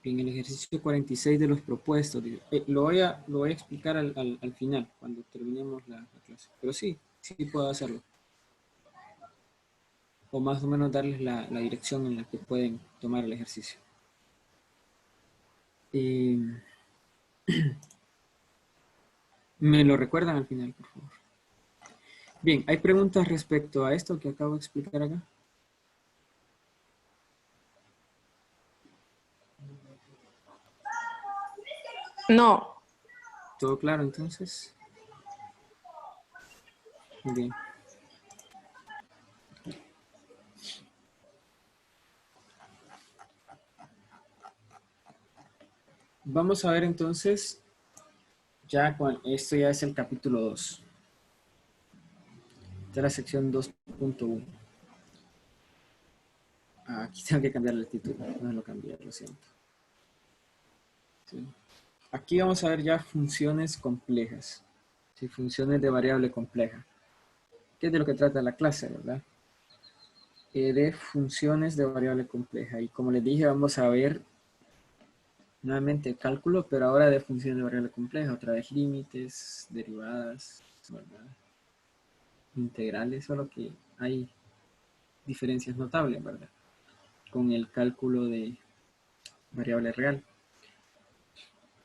En el ejercicio 46 de los propuestos. Lo voy a explicar al final, cuando terminemos la clase. Pero sí puedo hacerlo. O más o menos darles la dirección en la que pueden tomar el ejercicio. Me lo recuerdan al final, por favor. Bien, ¿hay preguntas respecto a esto que acabo de explicar acá? No. ¿Todo claro entonces? Muy bien. Vamos a ver entonces, esto ya es el capítulo 2. Esta es la sección 2.1. Aquí tengo que cambiar el título, no lo cambié, lo siento. ¿Sí? Aquí vamos a ver ya funciones complejas. ¿Sí? Funciones de variable compleja. ¿Qué es de lo que trata la clase, verdad? De funciones de variable compleja. Y como les dije, vamos a ver Nuevamente cálculo, pero ahora de funciones de variable compleja. Otra vez límites, derivadas, ¿verdad? Integrales, solo que hay diferencias notables, ¿verdad? Con el cálculo de variable real.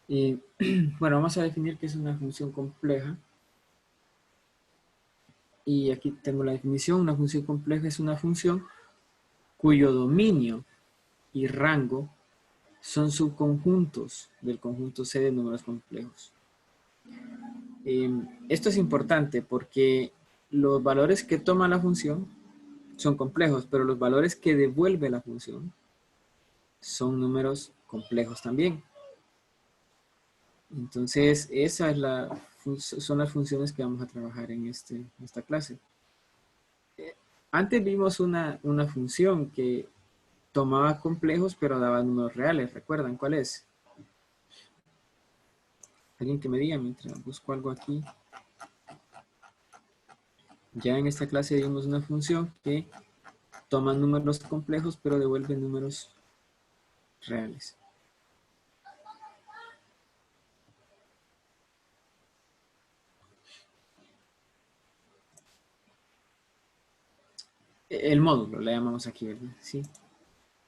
Y bueno, vamos a definir qué es una función compleja. Y aquí tengo la definición. Una función compleja es una función cuyo dominio y rango son subconjuntos del conjunto C de números complejos. Esto es importante porque los valores que toma la función son complejos, pero los valores que devuelve la función son números complejos también. Entonces, esa es son las funciones que vamos a trabajar en esta clase. Antes vimos una función que tomaba complejos, pero daba números reales. ¿Recuerdan cuál es? Alguien que me diga mientras busco algo aquí. Ya en esta clase vimos una función que toma números complejos, pero devuelve números reales. El módulo, le llamamos aquí, ¿verdad? Sí.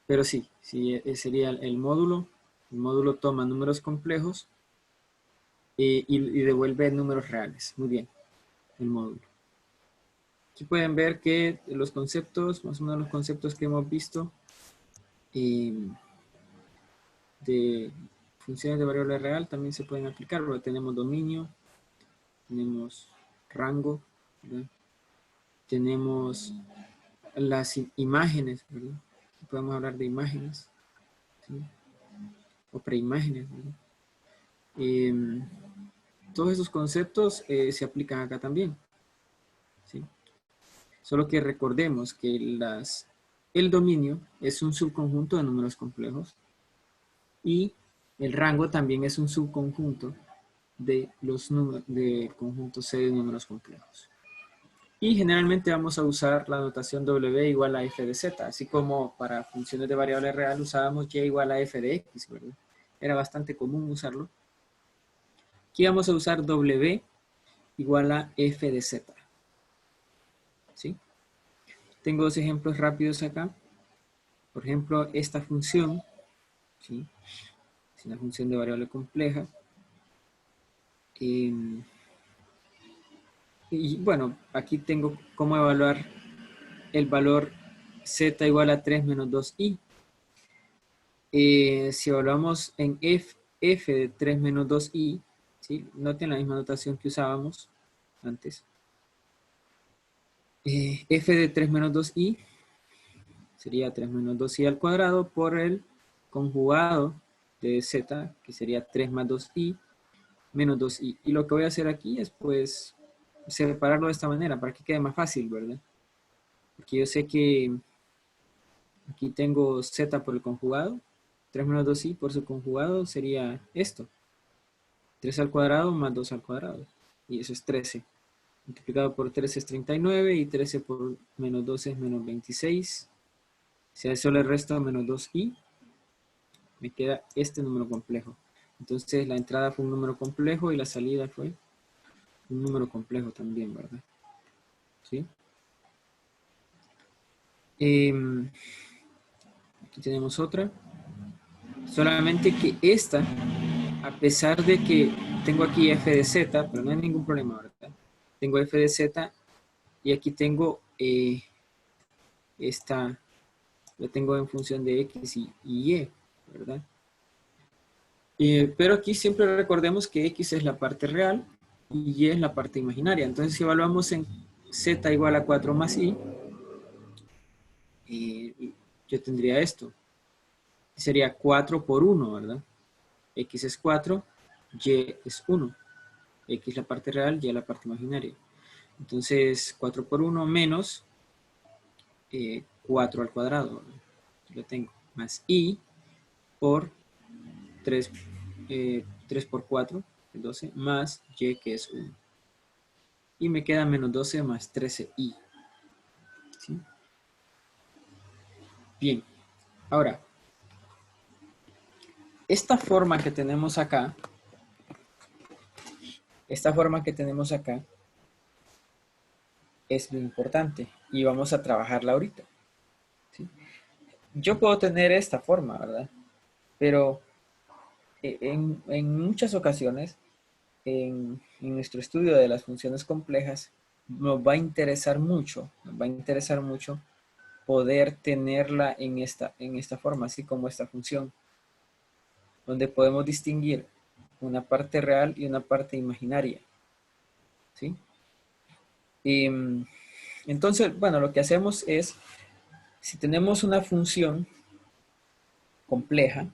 Pero sí, sería el módulo. El módulo toma números complejos y devuelve números reales. Muy bien, el módulo. Aquí pueden ver que los conceptos, más o menos los conceptos que hemos visto de funciones de variable real también se pueden aplicar, porque tenemos dominio, tenemos rango, ¿verdad? Tenemos las imágenes, ¿verdad? Podemos hablar de imágenes, ¿sí? O preimágenes, ¿verdad? Todos esos conceptos se aplican acá también, ¿sí? Solo que recordemos que el dominio es un subconjunto de números complejos y el rango también es un subconjunto de los números de conjunto C de números complejos. Y generalmente vamos a usar la notación W igual a f de z, así como para funciones de variable real usábamos y igual a f de x, ¿verdad? Era bastante común usarlo. Aquí vamos a usar W igual a f de z. ¿Sí? Tengo dos ejemplos rápidos acá. Por ejemplo, esta función, ¿sí? Es una función de variable compleja. Y bueno, aquí tengo cómo evaluar el valor z igual a 3 menos 2i. Si evaluamos en f de 3 menos 2i, ¿sí? Noten la misma notación que usábamos antes. F de 3 menos 2i sería 3 menos 2i al cuadrado por el conjugado de z, que sería 3 más 2i menos 2i. Y lo que voy a hacer aquí es pues separarlo de esta manera para que quede más fácil, ¿verdad? Porque yo sé que aquí tengo z por el conjugado, 3 menos 2i por su conjugado sería esto. 3 al cuadrado más 2 al cuadrado. Y eso es 13. Multiplicado por 13 es 39 y 13 por menos 12 es menos 26. Si a eso le resto menos 2i, me queda este número complejo. Entonces la entrada fue un número complejo y la salida fue un número complejo también, ¿verdad? ¿Sí? Aquí tenemos otra. Solamente que esta, a pesar de que tengo aquí f de z, pero no hay ningún problema, ¿verdad? Tengo f de z y aquí tengo esta, la tengo en función de x y y, ¿verdad? Pero aquí siempre recordemos que x es la parte real y y es la parte imaginaria. Entonces si evaluamos en z igual a 4 más i, yo tendría esto. Sería 4 por 1, ¿verdad? X es 4, y es 1. X la parte real, y la parte imaginaria. Entonces 4 por 1 menos 4 al cuadrado. Aquí lo tengo. Más i por 3, 3 por 4, 12, más y que es 1. Y me queda menos 12 más 13i. ¿Sí? Bien. Ahora, esta forma que tenemos acá, es lo importante y vamos a trabajarla ahorita, ¿sí? Yo puedo tener esta forma, ¿verdad? Pero en muchas ocasiones, en nuestro estudio de las funciones complejas, nos va a interesar mucho poder tenerla en esta forma, así como esta función, donde podemos distinguir una parte real y una parte imaginaria, ¿sí? Entonces, bueno, lo que hacemos es, si tenemos una función compleja,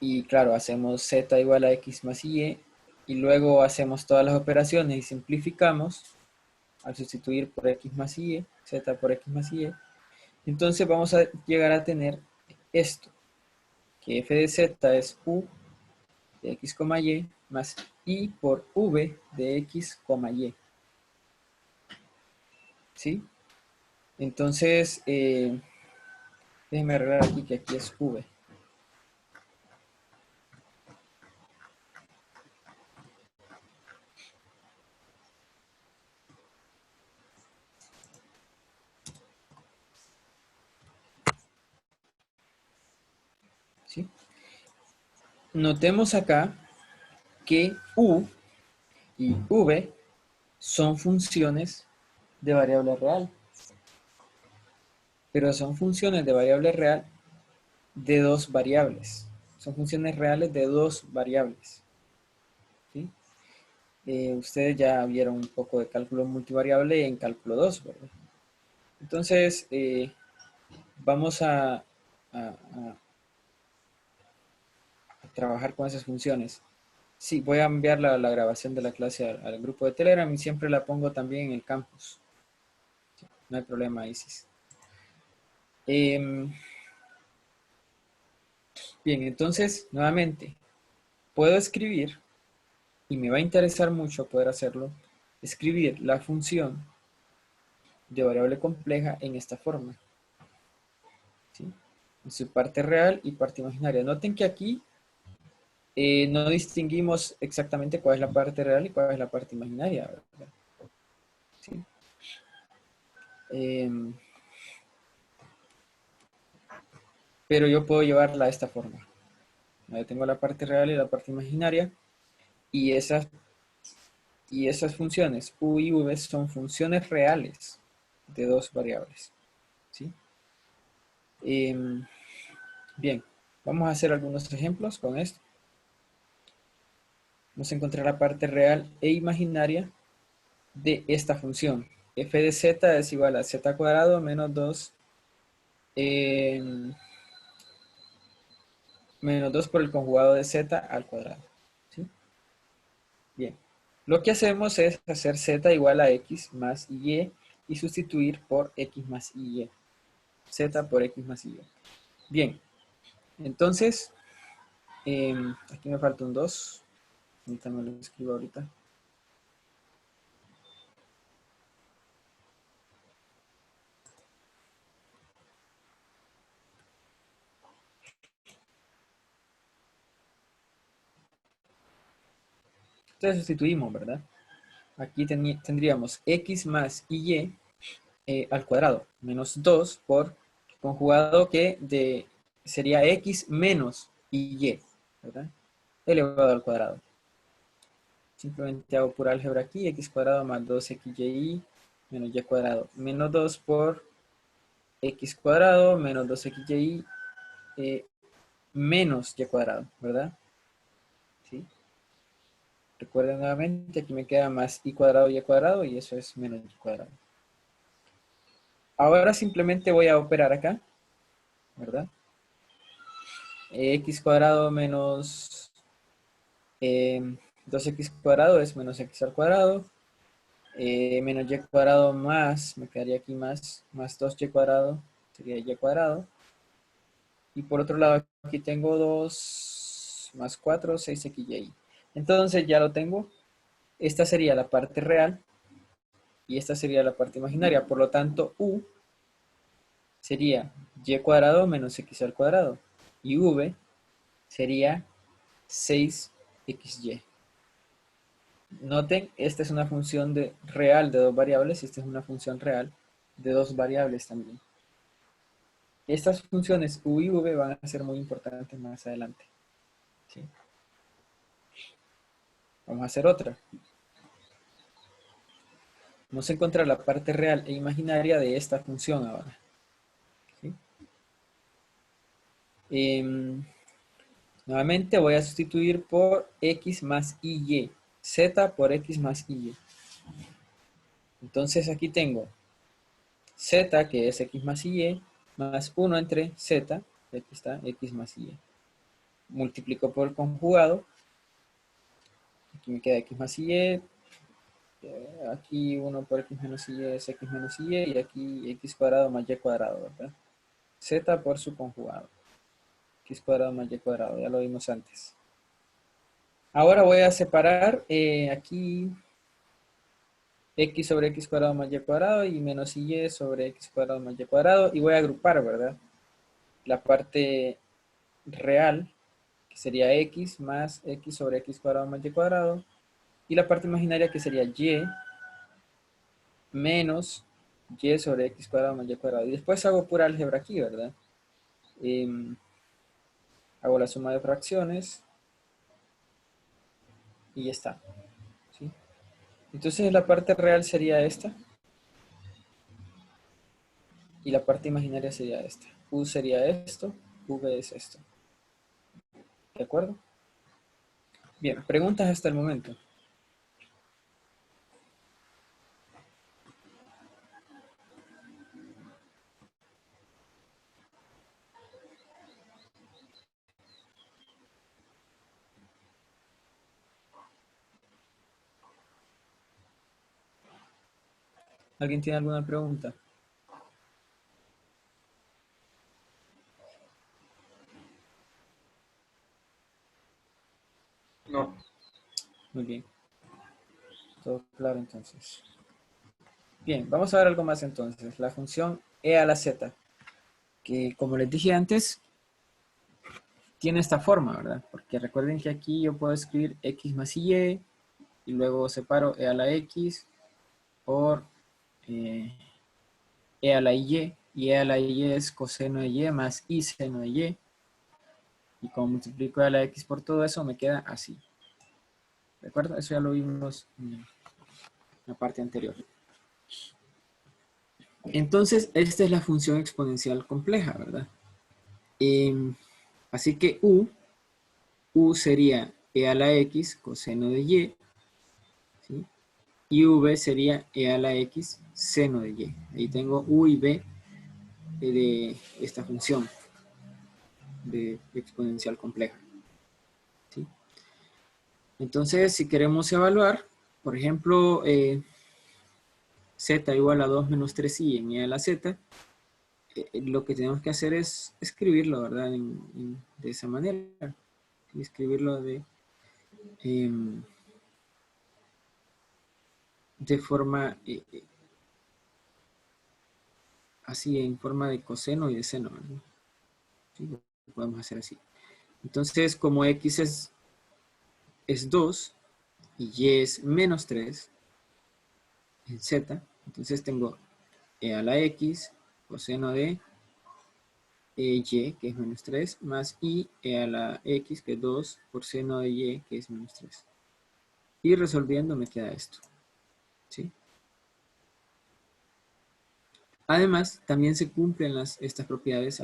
y claro, hacemos z igual a x más y, y luego hacemos todas las operaciones y simplificamos al sustituir por x más y, z por x más y, entonces vamos a llegar a tener esto, que f de z es u de x, y más i por v de x, y. ¿Sí? Entonces, déjenme arreglar aquí que aquí es v. ¿Sí? Notemos acá que u y v son funciones de variable real. Pero son funciones de variable real de dos variables. Son funciones reales de dos variables. ¿Sí? Ustedes ya vieron un poco de cálculo multivariable en cálculo 2, ¿verdad? Entonces, vamos a trabajar con esas funciones. Sí, voy a enviar la grabación de la clase al grupo de Telegram y siempre la pongo también en el campus. Sí, no hay problema, Isis. Bien, entonces, nuevamente, puedo escribir, y me va a interesar mucho poder hacerlo, escribir la función de variable compleja en esta forma, ¿sí? En su parte real y parte imaginaria. Noten que aquí no distinguimos exactamente cuál es la parte real y cuál es la parte imaginaria, ¿verdad? ¿Sí? Pero yo puedo llevarla de esta forma. Yo tengo la parte real y la parte imaginaria, y esas funciones u y v son funciones reales de dos variables, ¿sí? Bien, vamos a hacer algunos ejemplos con esto. Vamos a encontrar la parte real e imaginaria de esta función. F de z es igual a z cuadrado menos 2 por el conjugado de z al cuadrado, ¿sí? Bien, lo que hacemos es hacer z igual a x más y sustituir por x más y. Z por x más y. Bien, entonces, aquí me falta un 2. Ahorita me lo escribo ahorita. Entonces sustituimos, ¿verdad? Aquí tendríamos x más y al cuadrado, menos 2 por conjugado que sería x menos y, ¿verdad? Elevado al cuadrado. Simplemente hago pura álgebra aquí, x cuadrado más 2xy menos y cuadrado, menos 2 por x cuadrado menos 2xy menos y cuadrado, ¿verdad? ¿Sí? Recuerden nuevamente, aquí me queda más y cuadrado y eso es menos y cuadrado. Ahora simplemente voy a operar acá, ¿verdad? X cuadrado menos 2x cuadrado es menos x al cuadrado, menos y cuadrado más, me quedaría aquí más 2y cuadrado, sería y cuadrado. Y por otro lado, aquí tengo 2 más 4, 6xy. Entonces ya lo tengo. Esta sería la parte real y esta sería la parte imaginaria. Por lo tanto, u sería y cuadrado menos x al cuadrado. y v sería 6xy. Noten, esta es una función real de dos variables y esta es una función real de dos variables también. Estas funciones u y v van a ser muy importantes más adelante. ¿Sí? Vamos a hacer otra. Vamos a encontrar la parte real e imaginaria de esta función ahora. ¿Sí? Nuevamente voy a sustituir por x más y, z por x más y. Entonces aquí tengo z, que es x más y, más 1 entre z, y aquí está x más y. Multiplico por el conjugado, aquí me queda x más y, aquí 1 por x menos y es x menos y aquí x cuadrado más y cuadrado, ¿verdad? Z por su conjugado. X cuadrado más y cuadrado, ya lo vimos antes. Ahora voy a separar aquí x sobre x cuadrado más y cuadrado y menos y sobre x cuadrado más y cuadrado y voy a agrupar, ¿verdad? La parte real, que sería x más x sobre x cuadrado más y cuadrado, y la parte imaginaria, que sería y menos y sobre x cuadrado más y cuadrado. Y después hago pura álgebra aquí, ¿verdad? Hago la suma de fracciones y ya está. ¿Sí? Entonces la parte real sería esta y la parte imaginaria sería esta. U sería esto, V es esto. ¿De acuerdo? Bien, preguntas hasta el momento. ¿Alguien tiene alguna pregunta? No. Muy bien. Todo claro entonces. Bien, vamos a ver algo más entonces. La función e a la z, que como les dije antes, tiene esta forma, ¿verdad? Porque recuerden que aquí yo puedo escribir x más y luego separo e a la x por e a la y e a la y es coseno de y más i seno de y. Y como multiplico e a la x por todo eso, me queda así. ¿De acuerdo? Eso ya lo vimos en la parte anterior. Entonces, esta es la función exponencial compleja, ¿verdad? Así que u sería e a la x coseno de y, ¿sí? Y v sería e a la x seno de y. Ahí tengo u y v de esta función de exponencial compleja. ¿Sí? Entonces, si queremos evaluar, por ejemplo, z igual a 2 menos 3i en e a la z, lo que tenemos que hacer es escribirlo, ¿verdad? De esa manera. Escribirlo de forma así, en forma de coseno y de seno, ¿verdad? ¿Sí? Lo podemos hacer así. Entonces, como x es 2 y y es menos 3 en z, entonces tengo e a la x coseno de y, que es menos 3, más i e a la x, que es 2, por seno de y, que es menos 3. Y resolviendo me queda esto. ¿Sí? Además, también se cumplen estas propiedades,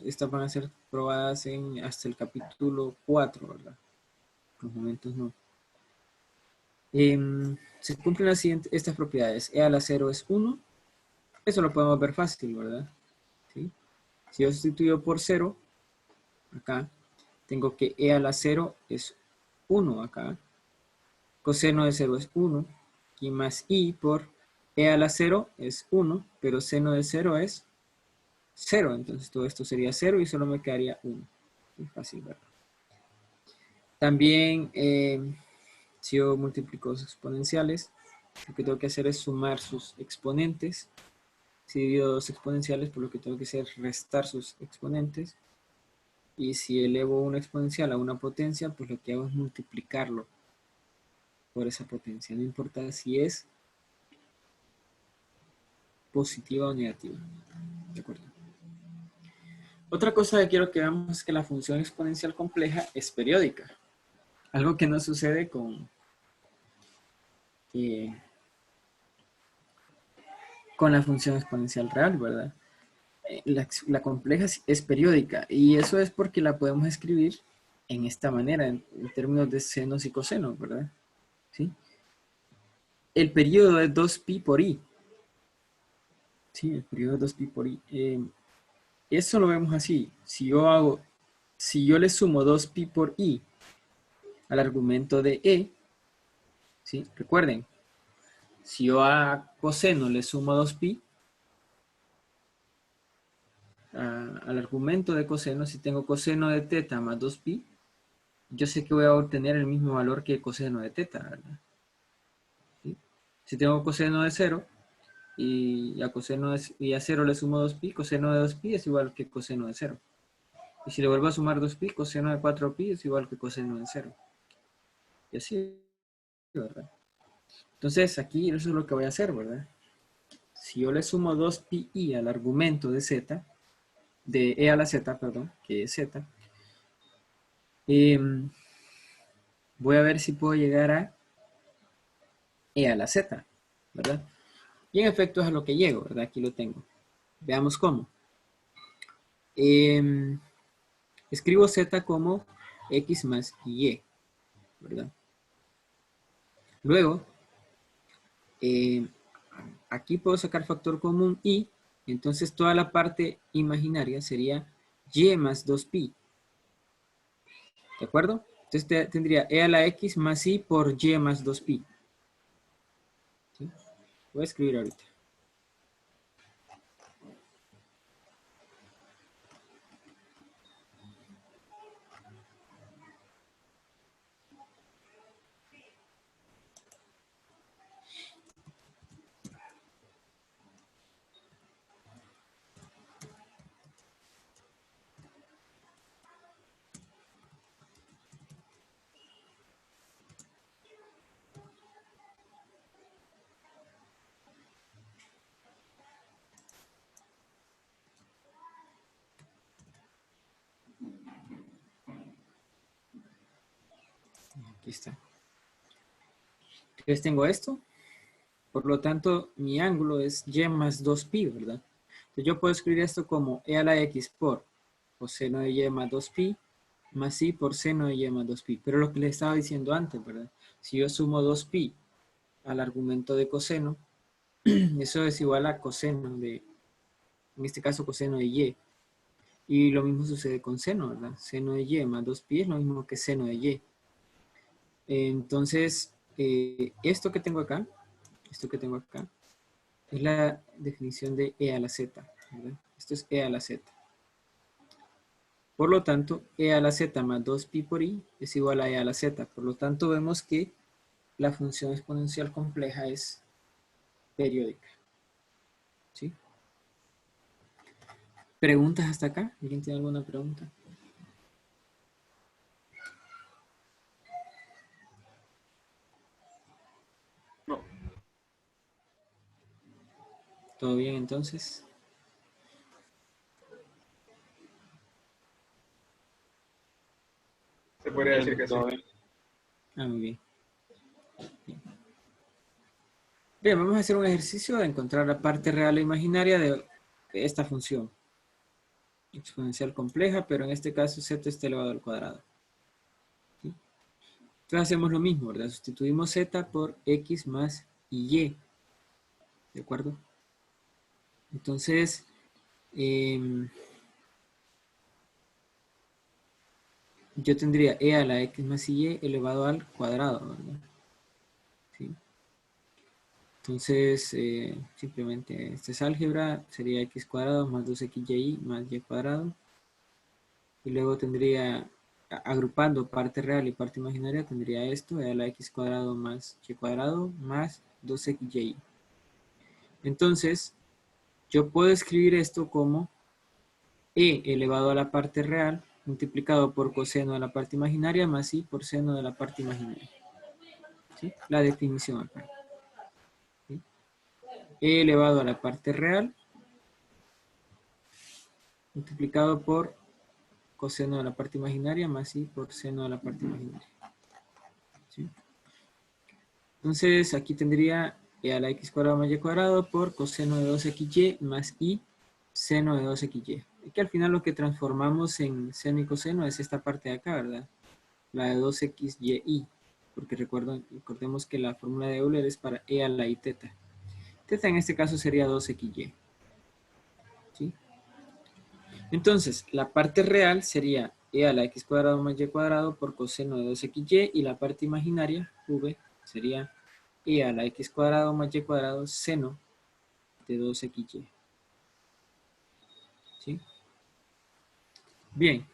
estas van a ser probadas hasta el capítulo 4, ¿verdad? En los momentos no. Se cumplen estas propiedades. E a la 0 es 1. Eso lo podemos ver fácil, ¿verdad? ¿Sí? Si yo sustituyo por 0, acá, tengo que e a la 0 es 1 acá. Coseno de 0 es 1. Y más i por e a la 0 es 1, pero seno de 0 es 0. Entonces todo esto sería 0 y solo me quedaría 1. Es fácil, ¿verdad? También, si yo multiplico los exponenciales, lo que tengo que hacer es sumar sus exponentes. Si divido dos exponenciales, por lo que tengo que hacer es restar sus exponentes. Y si elevo una exponencial a una potencia, pues lo que hago es multiplicarlo por esa potencia. No importa si es positiva o negativa. ¿De acuerdo? Otra cosa que quiero que veamos es que la función exponencial compleja es periódica. Algo que no sucede con la función exponencial real, ¿verdad? La compleja es periódica y eso es porque la podemos escribir en esta manera, en términos de senos y cosenos, ¿verdad? ¿Sí? El periodo es 2pi por i. Sí, el periodo es 2pi por i. Eso lo vemos así. Si yo le sumo 2pi por i al argumento de e, ¿sí? Recuerden, si yo a coseno le sumo 2pi, al argumento de coseno, si tengo coseno de teta más 2pi, yo sé que voy a obtener el mismo valor que coseno de teta, ¿verdad? ¿Sí? Si tengo coseno de 0 y a 0 le sumo 2pi, coseno de 2pi es igual que coseno de 0. Y si le vuelvo a sumar 2pi, coseno de 4pi es igual que coseno de 0. Y así, ¿verdad? Entonces aquí eso es lo que voy a hacer, ¿verdad? Si yo le sumo 2pi al argumento de z, de e a la z, perdón, que es z, voy a ver si puedo llegar a e a la z, ¿verdad? Y en efecto es a lo que llego, ¿verdad? Aquí lo tengo. Veamos cómo. Escribo z como x más y, ¿verdad? Luego, aquí puedo sacar factor común y, entonces toda la parte imaginaria sería y más 2pi. ¿De acuerdo? Entonces tendría e a la x más i por y más 2pi. ¿Sí? Voy a escribir ahorita. Aquí está. Entonces tengo esto. Por lo tanto, mi ángulo es y más 2pi, ¿verdad? Entonces yo puedo escribir esto como e a la x por coseno de y más 2pi más i por seno de y más 2pi. Pero lo que les estaba diciendo antes, ¿verdad? Si yo sumo 2pi al argumento de coseno, eso es igual a coseno de, en este caso coseno de y. Y lo mismo sucede con seno, ¿verdad? Seno de y más 2pi es lo mismo que seno de y. Entonces, esto que tengo acá es la definición de e a la z, ¿verdad? Esto es e a la z. Por lo tanto, e a la z más 2pi por i es igual a e a la z. Por lo tanto, vemos que la función exponencial compleja es periódica. ¿Sí? ¿Preguntas hasta acá? ¿Alguien tiene alguna pregunta? No. ¿Todo bien entonces? Se podría decir que sí. Todo bien. Ah, muy bien. Bien, vamos a hacer un ejercicio de encontrar la parte real e imaginaria de esta función. Exponencial compleja, pero en este caso z está elevado al cuadrado. ¿Sí? Entonces hacemos lo mismo, ¿verdad? Sustituimos z por x más y. ¿De acuerdo? Entonces, yo tendría e a la x más y elevado al cuadrado, ¿verdad? ¿Sí? Entonces, simplemente, esta es álgebra, sería x cuadrado más 2xy más y cuadrado. Y luego tendría, agrupando parte real y parte imaginaria, tendría esto, e a la x cuadrado más y cuadrado más 2xy. Entonces, yo puedo escribir esto como e elevado a la parte real multiplicado por coseno de la parte imaginaria más i por seno de la parte imaginaria. ¿Sí? La definición acá. ¿Sí? E elevado a la parte real multiplicado por coseno de la parte imaginaria más i por seno de la parte imaginaria. ¿Sí? Entonces aquí tendría e a la x cuadrado más y cuadrado por coseno de 2xy más i seno de 2xy. Y que al final lo que transformamos en seno y coseno es esta parte de acá, ¿verdad? La de 2xyi. Porque recordemos que la fórmula de Euler es para e a la i teta. Teta en este caso sería 2xy. ¿Sí? Entonces, la parte real sería e a la x cuadrado más y cuadrado por coseno de 2xy y la parte imaginaria, v, sería e a la x cuadrado más y cuadrado seno de 2xy. ¿Sí? Bien,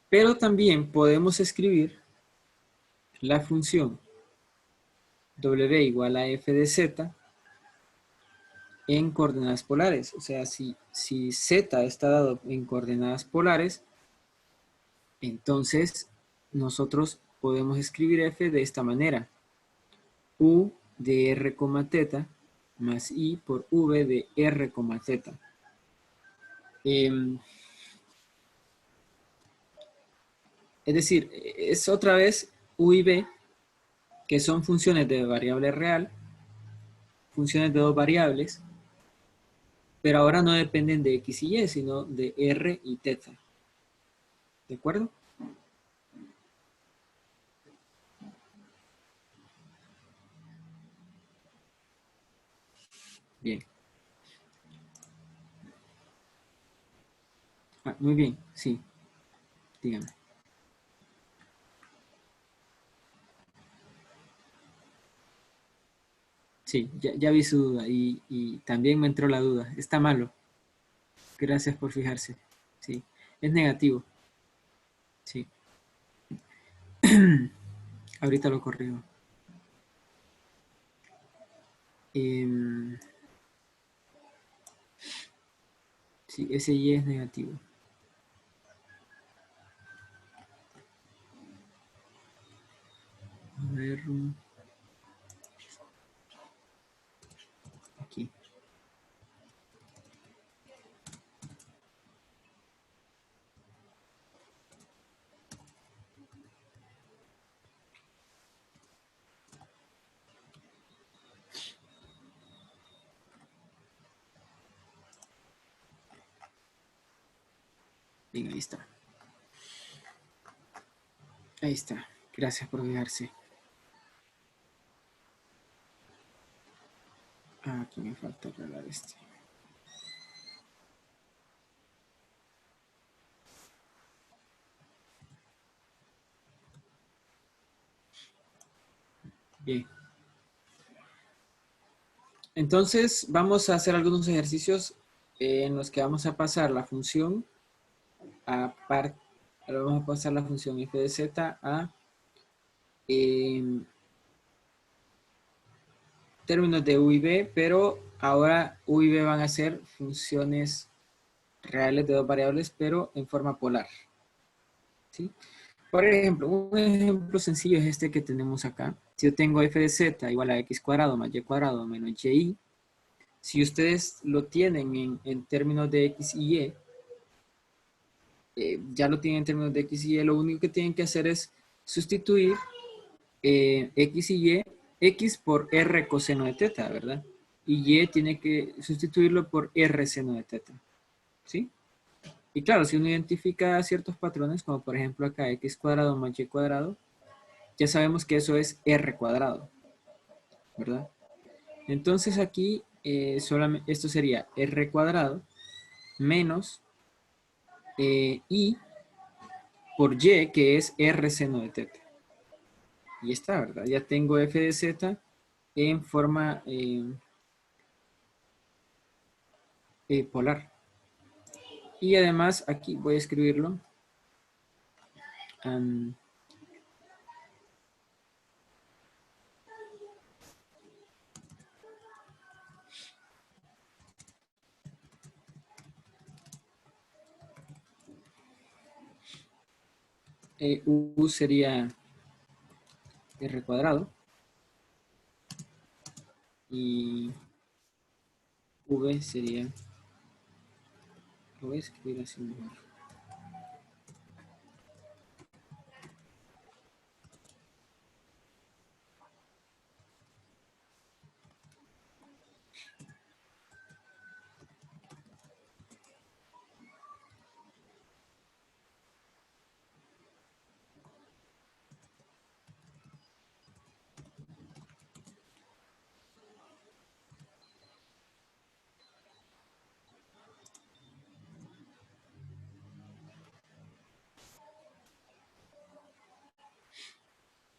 pero también podemos escribir la función w igual a f de z en coordenadas polares. O sea, si z está dado en coordenadas polares, entonces nosotros podemos escribir f de esta manera. U de r, teta más i por v de r, teta. Es decir, es otra vez u y b, que son funciones de variable real, funciones de dos variables, pero ahora no dependen de x y y, sino de r y teta. ¿De acuerdo? Bien. Muy bien, sí. Dígame. Sí, ya vi su duda y también me entró la duda. Está malo. Gracias por fijarse. Sí, es negativo. Sí. Ahorita lo corrijo. Sí, ese y es negativo. A ver. Aquí. Bien, ahí está. Ahí está. Gracias por fijarse. Aquí me falta arreglar este. Bien. Entonces, vamos a hacer algunos ejercicios en los que vamos a pasar la función vamos a pasar la función f de z a términos de u y b, pero ahora u y b van a ser funciones reales de dos variables, pero en forma polar. ¿Sí? Por ejemplo, un ejemplo sencillo es este que tenemos acá. Si yo tengo f de z igual a x cuadrado más y cuadrado menos y, si ustedes lo tienen en términos de x y y, ya lo tienen en términos de x y y, lo único que tienen que hacer es sustituir x y y, x por r coseno de teta, ¿verdad? Y y tiene que sustituirlo por r seno de teta, ¿sí? Y claro, si uno identifica ciertos patrones, como por ejemplo acá x cuadrado más y cuadrado, ya sabemos que eso es r cuadrado, ¿verdad? Entonces aquí solamente esto sería r cuadrado menos i por y, que es r seno de teta. Y está, ¿verdad? Ya tengo f de z en forma polar. Y además aquí voy a escribirlo. U sería R cuadrado. Y V sería, lo voy a escribir así mejor.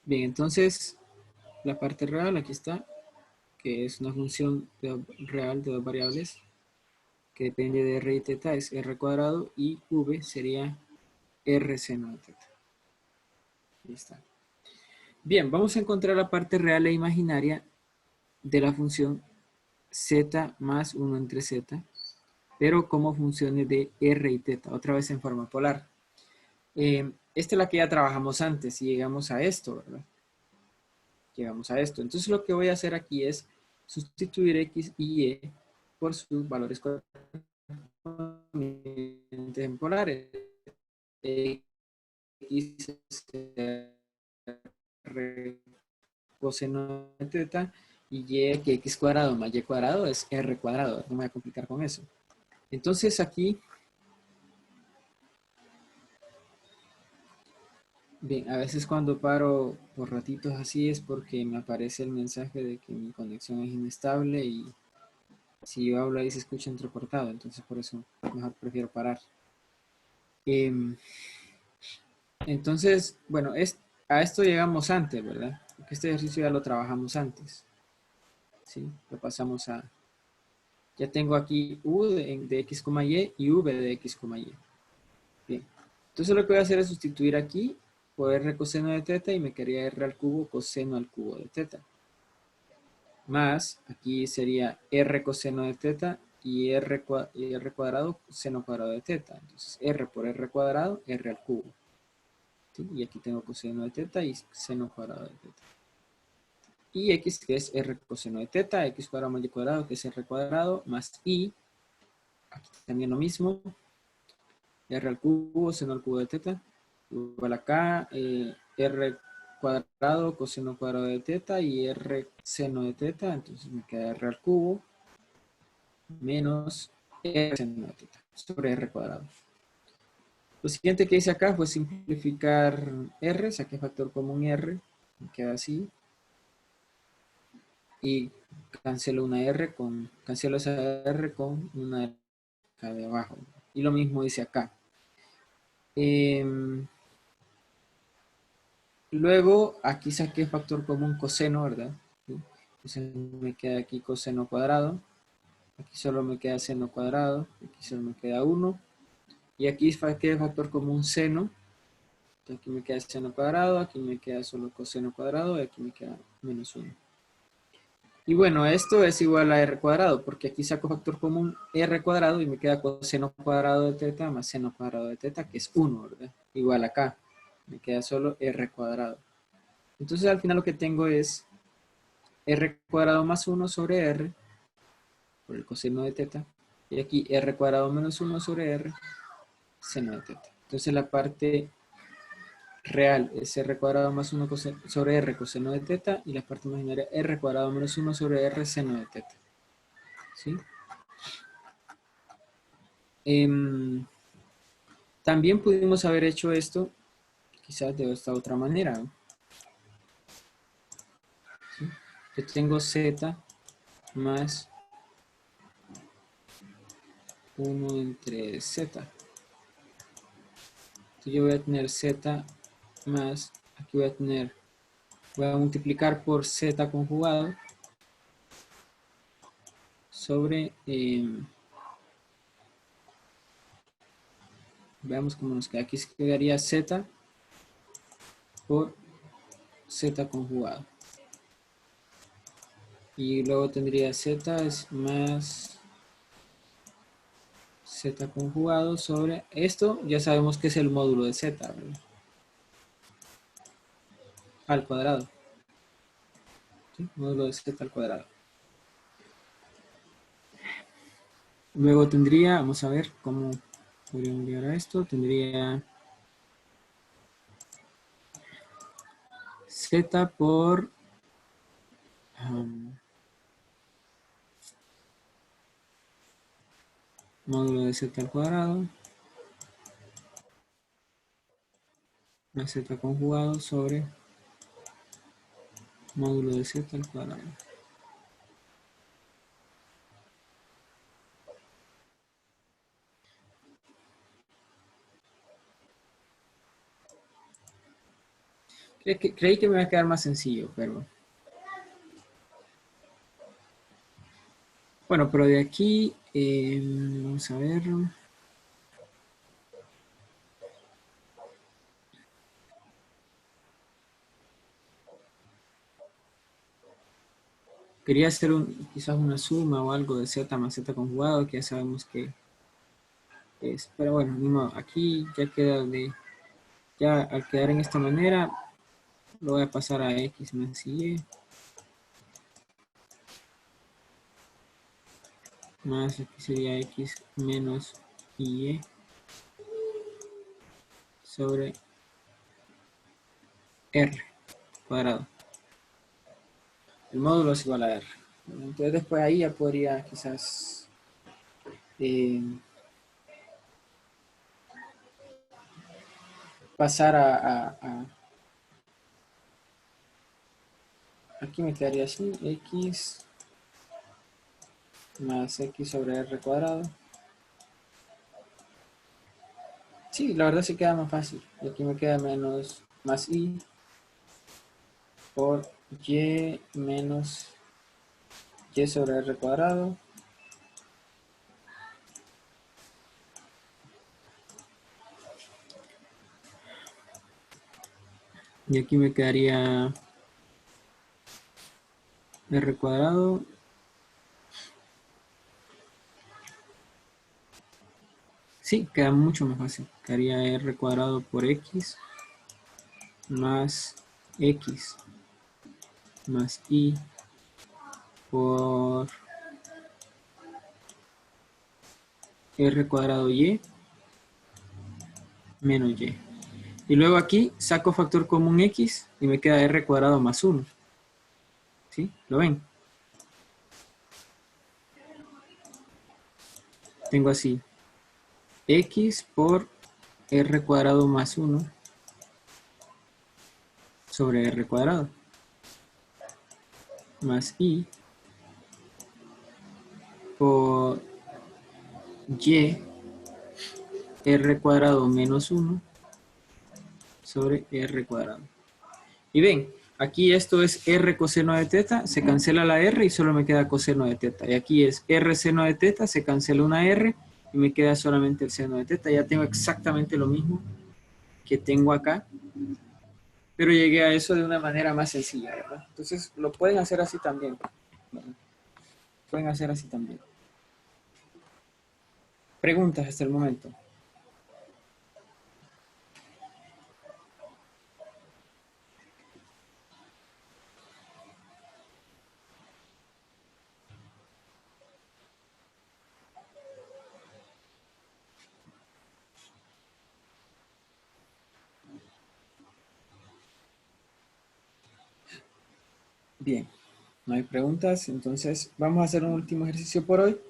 Bien, entonces la parte real aquí está, que es una función real de dos variables que depende de r y teta, es r cuadrado, y v sería r seno de teta. Ahí está. Bien, vamos a encontrar la parte real e imaginaria de la función z más 1 entre z, pero como funciones de r y teta, otra vez en forma polar. Esta es la que ya trabajamos antes y llegamos a esto, ¿verdad? Llegamos a esto. Entonces lo que voy a hacer aquí es sustituir x y y por sus valores correspondientes en polares. X es r coseno de teta y y que x cuadrado más y cuadrado es r cuadrado. No me voy a complicar con eso. Entonces aquí, bien, a veces cuando paro por ratitos así es porque me aparece el mensaje de que mi conexión es inestable y si yo hablo ahí se escucha entrecortado, entonces por eso mejor prefiero parar. Entonces, bueno, a esto llegamos antes, ¿verdad? Porque este ejercicio ya lo trabajamos antes. ¿Sí? Lo pasamos a... Ya tengo aquí U de X, Y V de X, Y. Bien. Entonces lo que voy a hacer es sustituir aquí por R coseno de teta y me quedaría R al cubo coseno al cubo de teta. Más, aquí sería R coseno de teta y R cuadrado seno cuadrado de teta. Entonces R por R cuadrado, R al cubo. ¿Sí? Y aquí tengo coseno de teta y seno cuadrado de teta. Y x que es r coseno de teta, x cuadrado más y cuadrado que es r cuadrado, más i, aquí también lo mismo, r al cubo, seno al cubo de teta, igual acá, r cuadrado, coseno cuadrado de teta y r seno de teta, entonces me queda r al cubo menos r seno de teta sobre r cuadrado. Lo siguiente que hice acá fue simplificar r, saqué factor común r, me queda así. Y cancelo esa R con una R acá de abajo. Y lo mismo hice acá. Luego aquí saqué factor común coseno, ¿verdad? ¿Sí? Entonces me queda aquí coseno cuadrado. Aquí solo me queda seno cuadrado. Aquí solo me queda 1. Y aquí saqué factor común seno. Entonces aquí me queda seno cuadrado. Aquí me queda solo coseno cuadrado. Y aquí me queda menos 1. Y bueno, esto es igual a r cuadrado, porque aquí saco factor común r cuadrado y me queda coseno cuadrado de teta más seno cuadrado de teta, que es 1, ¿verdad? Igual acá, me queda solo r cuadrado. Entonces al final lo que tengo es r cuadrado más 1 sobre r, por el coseno de teta, y aquí r cuadrado menos 1 sobre r, seno de teta. Entonces la parte real es r cuadrado más 1 sobre r coseno de teta, y la parte imaginaria r cuadrado menos 1 sobre r seno de teta. ¿Sí? También pudimos haber hecho esto quizás de esta otra manera, ¿no? ¿Sí? Yo tengo z más 1 entre z. Entonces yo voy a tener z más, aquí voy a multiplicar por z conjugado sobre, veamos cómo nos queda. Aquí se quedaría z por z conjugado. Y luego tendría z es más z conjugado sobre esto, ya sabemos que es el módulo de z, ¿verdad? al cuadrado. ¿Sí? Módulo de z al cuadrado. Luego tendría, vamos a ver cómo podríamos llegar a esto. Tendría z por módulo de z al cuadrado más z conjugado sobre módulo de z al cuadrado. Creí que me iba a quedar más sencillo, pero... Bueno, pero de aquí, vamos a ver. Quería hacer quizás una suma o algo de z más z conjugado, que ya sabemos que es. Pero bueno, ni modo, aquí ya queda ya al quedar en esta manera, lo voy a pasar a x más y más aquí sería x menos y sobre r cuadrado. El módulo es igual a r. Entonces después ahí ya podría quizás pasar aquí me quedaría así, x más x sobre r cuadrado. Sí, la verdad se queda más fácil. Y aquí me queda menos más y por y menos y sobre r cuadrado. Y aquí me quedaría r cuadrado sí, queda mucho más fácil. Quedaría r cuadrado por x más x más y por r cuadrado y menos y. Y luego aquí saco factor común x y me queda r cuadrado más 1. ¿Sí? ¿Lo ven? Tengo así x por r cuadrado más 1 sobre r cuadrado más y por y r cuadrado menos 1 sobre r cuadrado. Y ven, aquí esto es r coseno de teta, se cancela la r y solo me queda coseno de teta. Y aquí es r seno de teta, se cancela una r y me queda solamente el seno de teta. Ya tengo exactamente lo mismo que tengo acá, pero llegué a eso de una manera más sencilla, ¿verdad? Entonces lo pueden hacer así también, ¿verdad? Pueden hacer así también. Preguntas hasta el momento. Bien, no hay preguntas, entonces vamos a hacer un último ejercicio por hoy,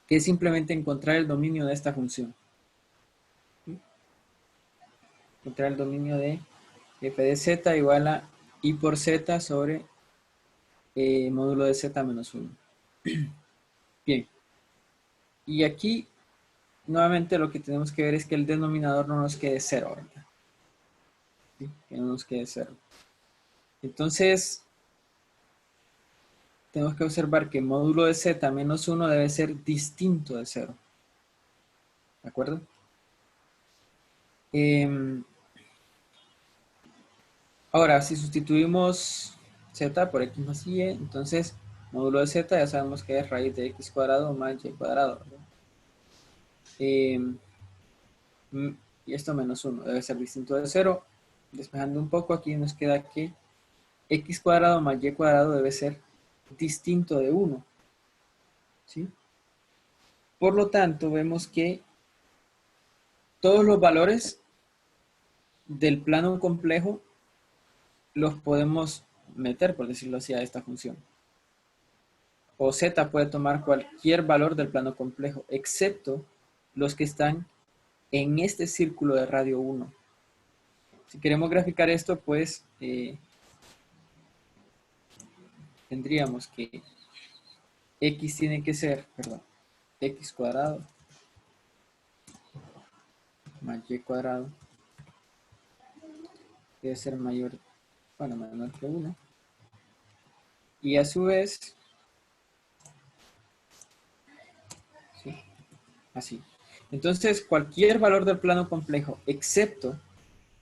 que es simplemente encontrar el dominio de esta función. Encontrar el dominio de f de z igual a i por z sobre módulo de z menos 1. Bien, y aquí nuevamente lo que tenemos que ver es que el denominador no nos quede 0, ¿verdad? ¿Sí? Que no nos quede 0. Entonces, tenemos que observar que el módulo de z menos 1 debe ser distinto de 0. ¿De acuerdo? Ahora, si sustituimos z por x más y, entonces módulo de z ya sabemos que es raíz de x cuadrado más y cuadrado, ¿verdad? Y esto menos 1 debe ser distinto de 0. despejando un poco, aquí nos queda que x cuadrado más y cuadrado debe ser distinto de 1. ¿Sí? Por lo tanto, vemos que todos los valores del plano complejo los podemos meter, por decirlo así, a esta función. O z puede tomar cualquier valor del plano complejo, excepto los que están en este círculo de radio 1. Si queremos graficar esto, pues tendríamos que x tiene que ser, perdón, x cuadrado más y cuadrado debe ser mayor, bueno, menor que 1. Y a su vez, ¿sí? Así. Entonces, cualquier valor del plano complejo, excepto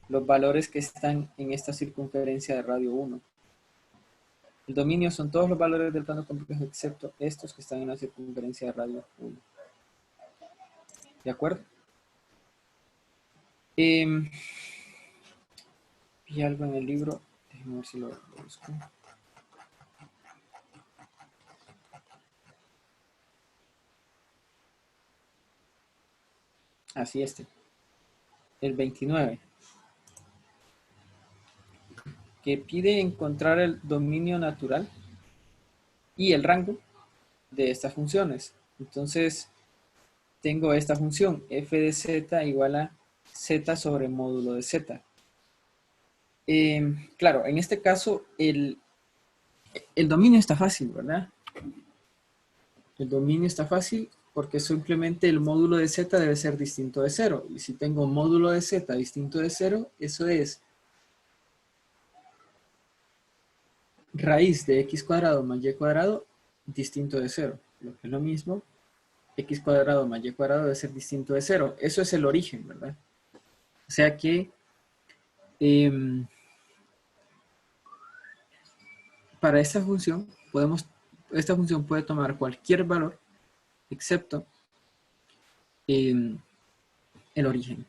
los valores que están en esta circunferencia de radio 1. El dominio son todos los valores del plano complejo, excepto estos que están en la circunferencia de radio 1. ¿De acuerdo? Vi algo en el libro, déjenme ver si lo busco. Así el 29, que pide encontrar el dominio natural y el rango de estas funciones. Entonces, tengo esta función, f de z igual a z sobre módulo de z. Claro, en este caso, el dominio está fácil, ¿verdad? El dominio está fácil porque simplemente el módulo de z debe ser distinto de 0. Y si tengo módulo de z distinto de 0, eso es raíz de x cuadrado más y cuadrado distinto de 0. Lo que es lo mismo, x cuadrado más y cuadrado debe ser distinto de 0. Eso es el origen, ¿verdad? O sea que para esta función esta función puede tomar cualquier valor excepto el origen,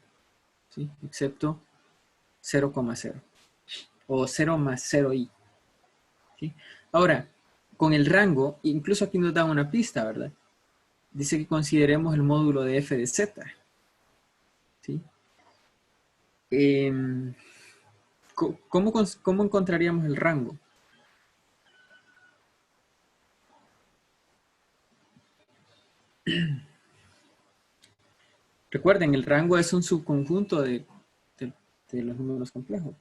¿sí? Excepto 0,0 o 0 más 0i. ¿Sí? Ahora, con el rango, incluso aquí nos da una pista, ¿verdad? Dice que consideremos el módulo de f de z. ¿Sí? ¿Cómo encontraríamos el rango? Recuerden, el rango es un subconjunto de los números complejos.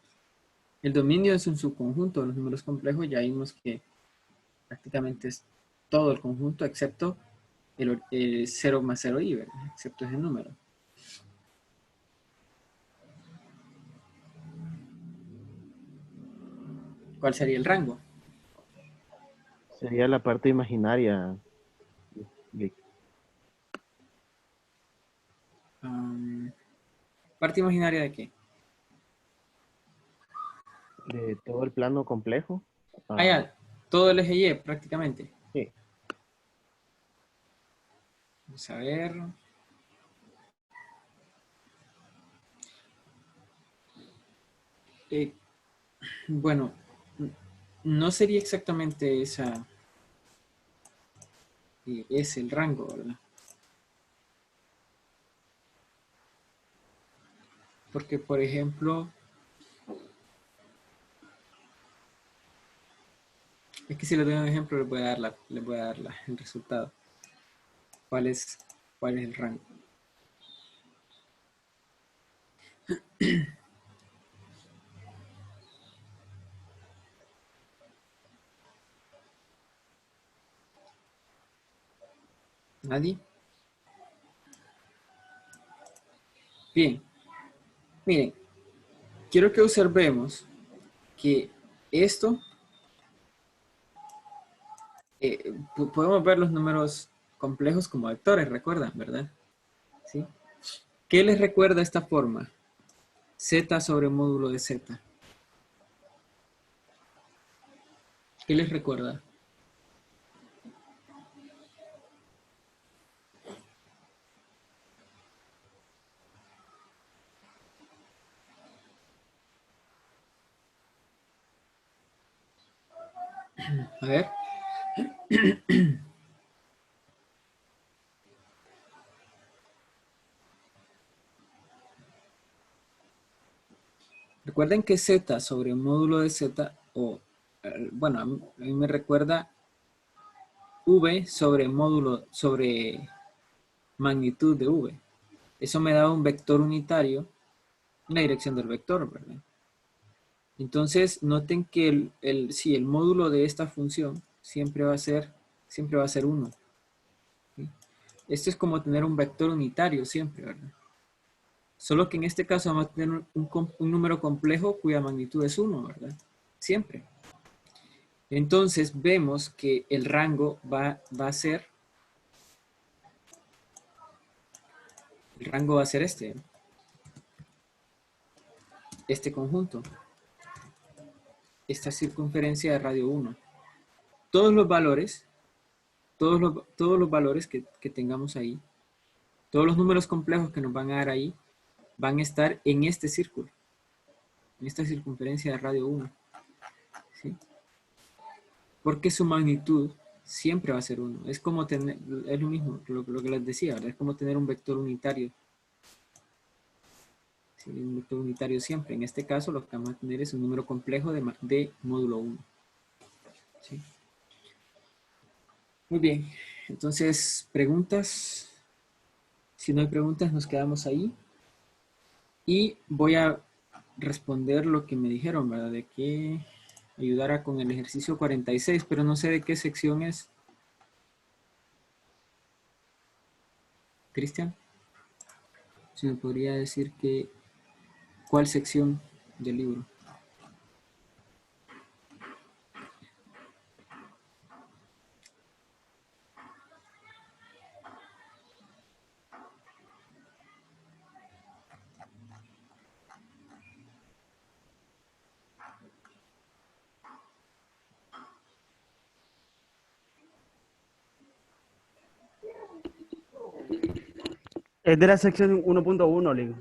El dominio es un subconjunto de los números complejos. Ya vimos que prácticamente es todo el conjunto, excepto el 0 más 0i, ¿verdad? Excepto ese número. ¿Cuál sería el rango? Sería la parte imaginaria. ¿Parte imaginaria de qué? De todo el plano complejo. Ya, todo el eje Y prácticamente. Sí. Vamos a ver. Bueno, no sería exactamente esa. Es el rango, ¿verdad? Porque, por ejemplo, es que si le doy un ejemplo, les voy a dar el resultado. ¿Cuál es el rango? ¿Nadie? Bien. Miren, quiero que observemos que esto, podemos ver los números complejos como vectores, recuerdan, ¿verdad? ¿Sí? ¿Qué les recuerda esta forma? Z sobre módulo de Z. ¿Qué les recuerda? A ver. Recuerden que z sobre módulo de z, o bueno, a mí me recuerda v sobre módulo, sobre magnitud de v. Eso me da un vector unitario, una dirección del vector, ¿verdad? Entonces, noten que sí, el módulo de esta función siempre va a ser 1. ¿Sí? Esto es como tener un vector unitario siempre, ¿verdad? Solo que en este caso vamos a tener un número complejo cuya magnitud es 1, ¿verdad? Siempre. Entonces vemos que el rango va a ser, este conjunto, esta circunferencia de radio 1. Todos los valores, todos los valores que tengamos ahí, todos los números complejos que nos van a dar ahí, van a estar en este círculo, en esta circunferencia de radio 1. ¿Sí? Porque su magnitud siempre va a ser 1. Es como tener, es lo mismo, lo que les decía, ¿verdad? Es como tener un vector unitario. ¿Sí? Un vector unitario siempre. En este caso lo que vamos a tener es un número complejo de módulo 1. ¿Sí? Muy bien. Entonces, preguntas. Si no hay preguntas, nos quedamos ahí. Y voy a responder lo que me dijeron, ¿verdad? De que ayudara con el ejercicio 46, pero no sé de qué sección es. Cristian, si me podría decir cuál sección del libro. Es de la sección 1.1, Link.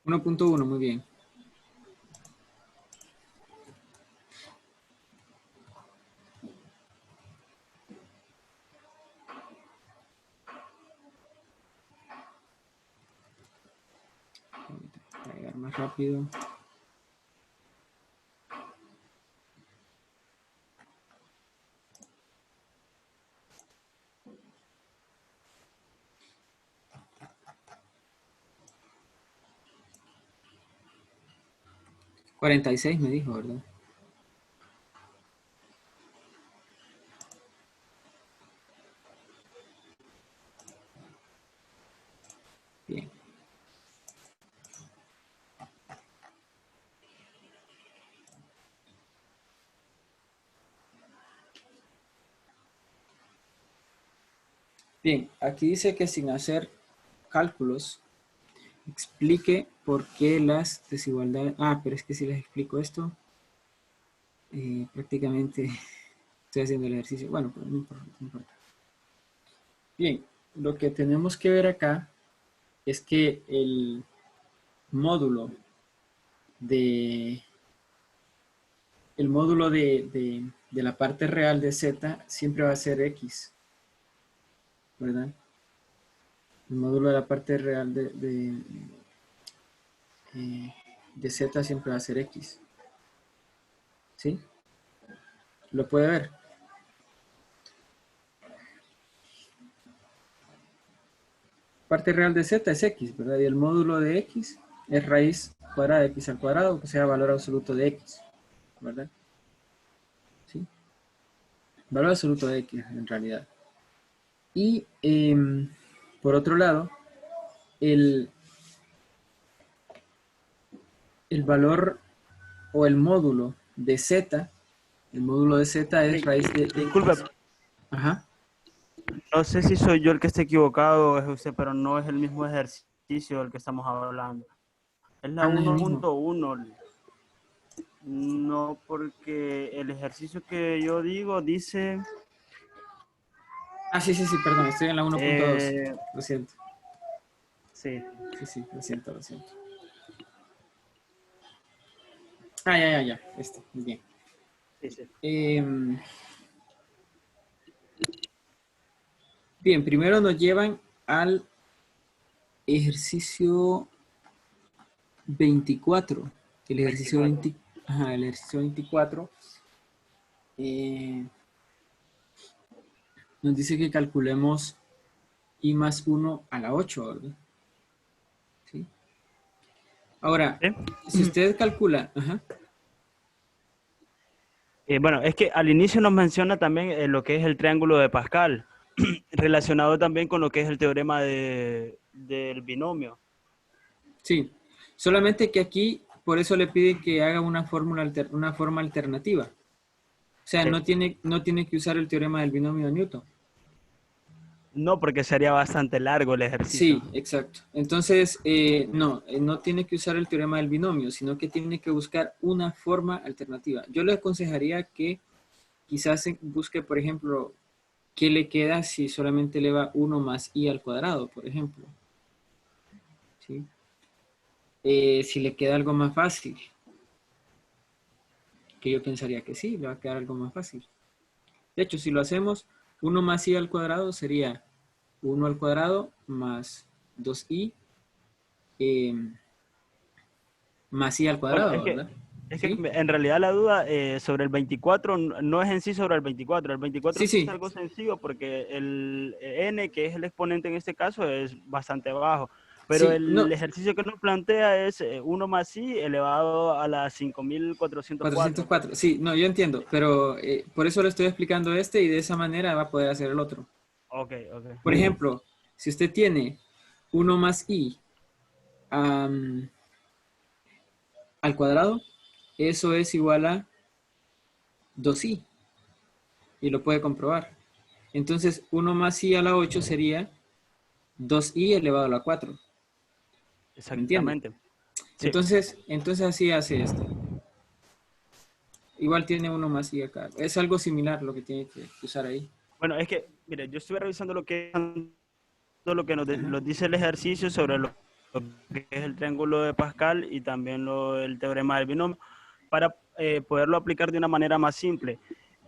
1.1, muy bien. Para llegar más rápido. $46 me dijo, ¿verdad? Bien. Bien, aquí dice que sin hacer cálculos, explique por qué las desigualdades... pero es que si les explico esto, prácticamente estoy haciendo el ejercicio. Bueno, pero no importa, no importa. Bien, lo que tenemos que ver acá es que el módulo de la parte real de z siempre va a ser x, ¿verdad? El módulo de la parte real de z siempre va a ser x. ¿Sí? ¿Lo puede ver? Parte real de z es x, ¿verdad? Y el módulo de x es raíz cuadrada de x al cuadrado, que sea valor absoluto de x, ¿verdad? ¿Sí? Valor absoluto de x, en realidad. Y, por otro lado, el valor o el módulo de z, el módulo de z es raíz de Disculpe, x. Ajá. no sé si soy yo el que esté equivocado o es usted, pero no es el mismo ejercicio del que estamos hablando. Es la No es el mismo. 1.1. No, porque el ejercicio que yo digo dice... Sí, perdón, estoy en la 1.2. Lo siento. Sí. Sí, lo siento. Ya. Muy bien. Sí. Bien, primero nos llevan al ejercicio 24. El ejercicio 20, ajá, el ejercicio 24 nos dice que calculemos i más 1 a la 8, ¿verdad? ¿Sí? Ahora, ¿Sí? si usted calcula, ajá, Bueno, es que al inicio nos menciona también lo que es el triángulo de Pascal, relacionado también con lo que es el teorema del binomio. sí, solamente que aquí, por eso le pide que haga una una forma alternativa. O sea, Sí. no tiene que usar el teorema del binomio de Newton. No, porque sería bastante largo el ejercicio. Sí, exacto. Entonces, no tiene que usar el teorema del binomio, sino que tiene que buscar una forma alternativa. Yo le aconsejaría que quizás busque, por ejemplo, qué le queda si solamente eleva 1 más i al cuadrado, por ejemplo. ¿Sí? Si le queda algo más fácil, que yo pensaría que sí, le va a quedar algo más fácil. De hecho, si lo hacemos, 1 más i al cuadrado sería 1 al cuadrado más 2i más i al Bueno, cuadrado, ¿verdad? es que ¿Sí? en realidad la duda sobre el 24 no es en sí sobre el 24. El 24 Sí, es sí, algo sencillo porque el n, que es el exponente en este caso, es bastante bajo. Pero sí, el no, ejercicio que nos plantea es 1 más i elevado a la 5404. 404, sí, no, yo entiendo, pero por eso le estoy explicando este y de esa manera va a poder hacer el otro. Ok, ok. Por ejemplo, si usted tiene 1 más i am, al cuadrado, eso es igual a 2i y lo puede comprobar. Entonces, 1 más i a la 8 sería 2i elevado a la 4. ¿Me entiende? Exactamente. Sí. Entonces así hace este. Igual tiene 1 más i acá. Es algo similar lo que tiene que usar ahí. Bueno, es que, mire, yo estuve revisando lo que Ajá. nos dice el ejercicio sobre lo que es el triángulo de Pascal y también el teorema del binomio para poderlo aplicar de una manera más simple.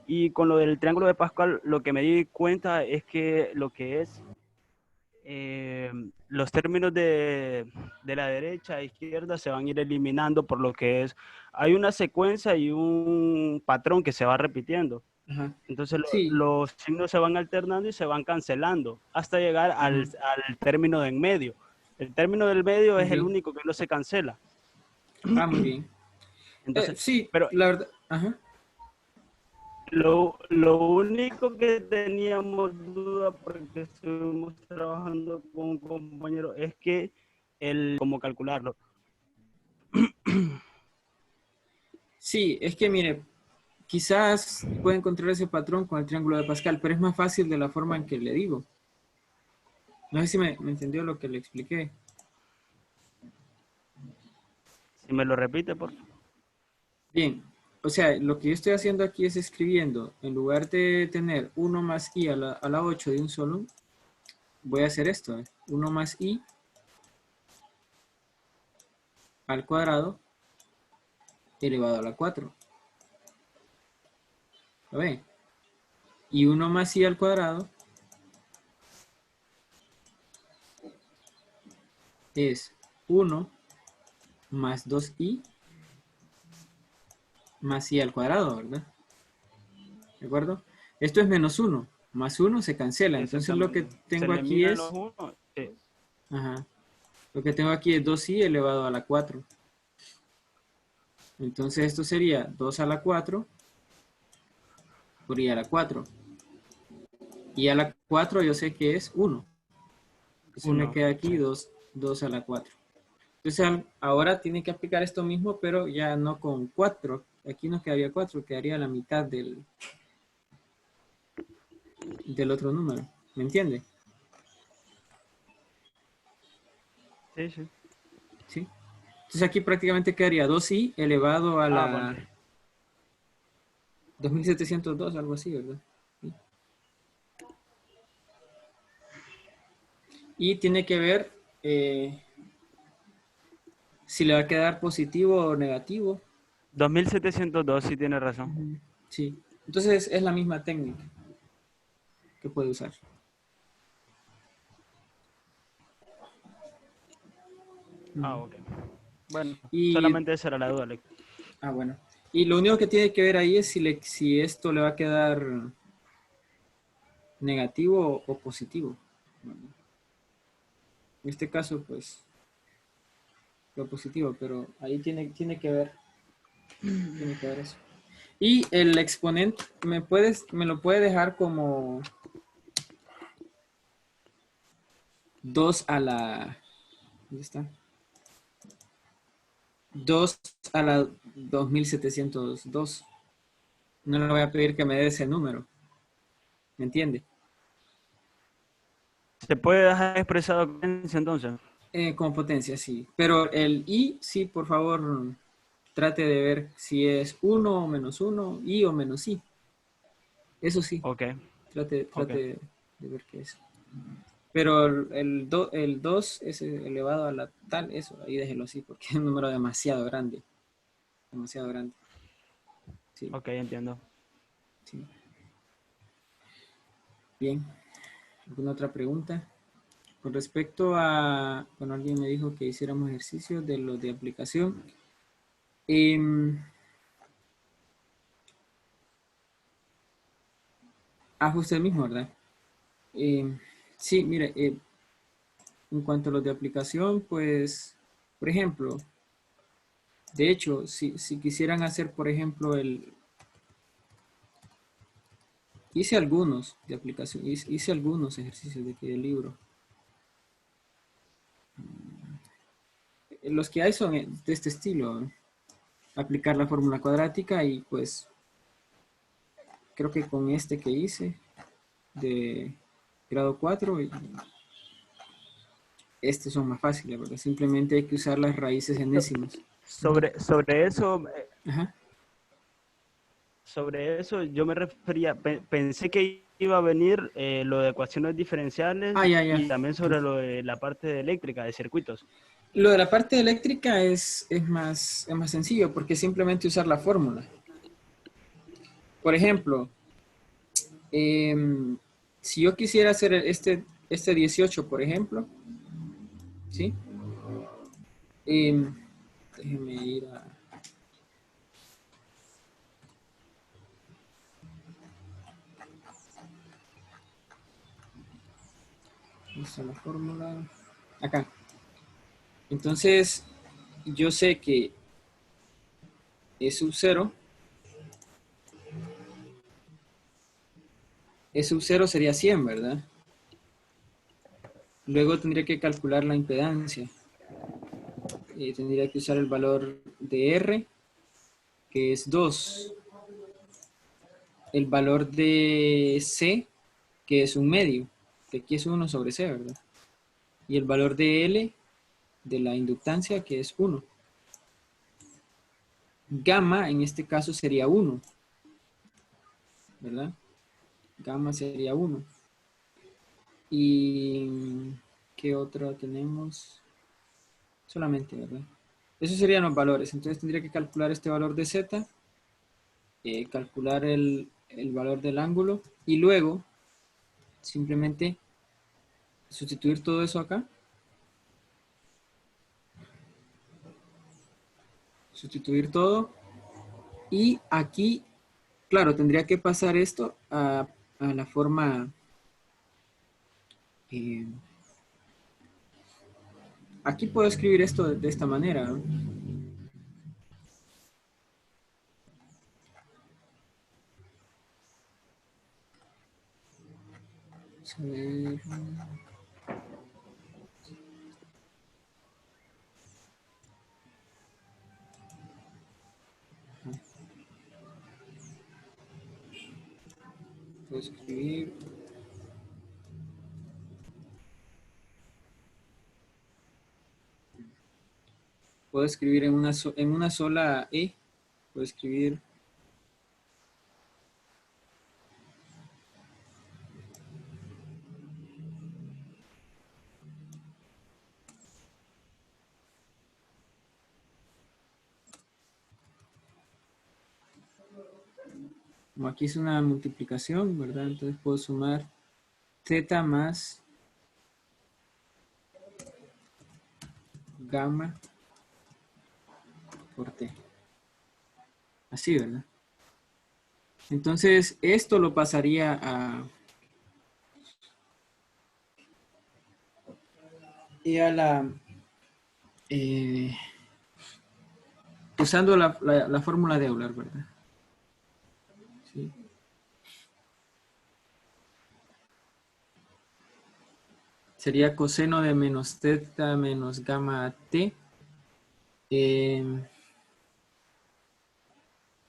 Y con lo del triángulo de Pascal, lo que me di cuenta es que lo que es los términos de la derecha a izquierda se van a ir eliminando por lo que es, hay una secuencia y un patrón que se va repitiendo. Ajá. Entonces Sí. los signos se van alternando y se van cancelando hasta llegar Ajá. al término de en medio. El término del medio es el Ok. único que no se cancela. Ah, muy bien. Entonces, Sí, pero la verdad. Ajá. lo único que teníamos duda porque estuvimos trabajando con un compañero es que cómo calcularlo. Sí, es que mire, quizás puede encontrar ese patrón con el triángulo de Pascal, pero es más fácil de la forma en que le digo. No sé si me entendió lo que le expliqué. Si me lo repite, por favor. Bien, o sea, lo que yo estoy haciendo aquí es escribiendo, en lugar de tener 1 más i a la 8 de un solo, voy a hacer esto, 1 más i al cuadrado elevado a la 4. ¿Lo ve? Y 1 más i al cuadrado es 1 más 2i más i al cuadrado, ¿verdad? ¿De acuerdo? Esto es menos 1, más 1 se cancela. Entonces lo que Exactamente. Se tengo aquí eliminan los es, unos. Sí. ajá, lo que tengo aquí es 2i elevado a la 4. Entonces esto sería 2 a la 4 por i a la 4. Y a la 4 yo sé que es 1. Entonces me Uno. queda aquí Sí. 2 a la 4. Entonces ahora tiene que aplicar esto mismo, pero ya no con 4. Aquí no quedaría 4, quedaría la mitad del otro número. ¿Me entiende? Sí, sí. ¿Sí? Entonces aquí prácticamente quedaría 2i elevado a Ah, bueno. la 2702, algo así, ¿verdad? ¿Sí? Y tiene que ver si le va a quedar positivo o negativo. 2702, sí tiene razón. Sí. Entonces es la misma técnica que puede usar. Ah, ok. Bueno, Y, solamente esa era la duda. bueno. Y lo único que tiene que ver ahí es si esto le va a quedar negativo o positivo. Bueno, en este caso, pues, lo positivo, pero ahí tiene que ver eso. Y el exponente, me lo puede dejar como 2 a la, ¿dónde está? 2 a la 2702. No le voy a pedir que me dé ese número. ¿Me entiende? ¿Se puede dejar expresado entonces? Con potencia, sí. Pero el i, sí, por favor, trate de ver si es 1 o menos 1, i o menos i. Eso sí, Ok, trate ok. de ver qué es. Pero el 2 es elevado a la tal, eso, ahí déjelo así, porque es un número demasiado grande. Demasiado grande. Sí, Ok, entiendo. sí. Bien. ¿Alguna otra pregunta? Con respecto a, bueno, alguien me dijo que hiciéramos ejercicios de los de aplicación. Usted mismo, ¿verdad? Sí, mire, en cuanto a los de aplicación, pues, por ejemplo, de hecho, si quisieran hacer, por ejemplo, hice algunos de aplicación, hice algunos ejercicios de aquí del libro. Los que hay son de este estilo, ¿no? Aplicar la fórmula cuadrática y pues creo que con este que hice de grado 4 estos son más fáciles, ¿verdad? Simplemente hay que usar las raíces enésimas. Sobre eso, Ajá. sobre eso yo me refería, pensé que iba a venir lo de ecuaciones diferenciales Ya. y también sobre lo de la parte de eléctrica, de circuitos. Lo de la parte eléctrica es más sencillo porque simplemente usar la fórmula. Por ejemplo, si yo quisiera hacer este 18, por ejemplo, ¿sí? Déjeme ir a... ¿Dónde está la fórmula? Acá. Entonces, yo sé que E sub 0 sería 100, ¿verdad? Luego tendría que calcular la impedancia. Tendría que usar el valor de R, que es 2. El valor de C, que es un medio, que aquí es 1 sobre C, ¿verdad? Y el valor de L, de la inductancia, que es 1. Gamma, en este caso, sería 1, ¿verdad? Gamma sería 1. ¿Y qué otra tenemos? Solamente, ¿verdad? Esos serían los valores. Entonces tendría que calcular este valor de Z, calcular el valor del ángulo y luego simplemente sustituir todo eso acá. Sustituir todo. Y aquí, claro, tendría que pasar esto a la forma... aquí puedo escribir esto de esta manera, ¿no? Vamos a ver. Puedo escribir. Puedo escribir en una sola E. Puedo escribir. Como aquí es una multiplicación, ¿verdad? Entonces puedo sumar Z más gamma por t. Así, ¿verdad? Entonces, esto lo pasaría a la... usando la fórmula de Euler, ¿verdad? Sí. Sería coseno de menos teta menos gamma t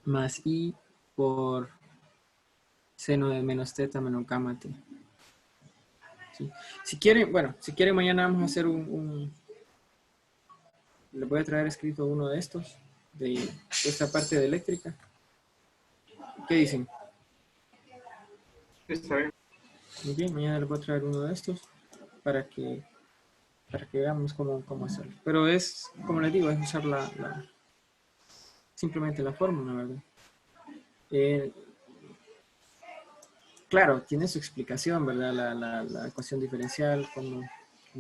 más i por seno de menos teta menos gamma t. ¿Sí? Si quieren, bueno, si quieren mañana vamos a hacer les voy a traer escrito uno de estos, de esta parte de eléctrica. ¿Qué dicen? Está bien. Muy bien, mañana les voy a traer uno de estos para que veamos cómo hacerlo. Pero es, como les digo, es usar simplemente la fórmula, ¿verdad? Claro, tiene su explicación, ¿verdad? La ecuación diferencial, cómo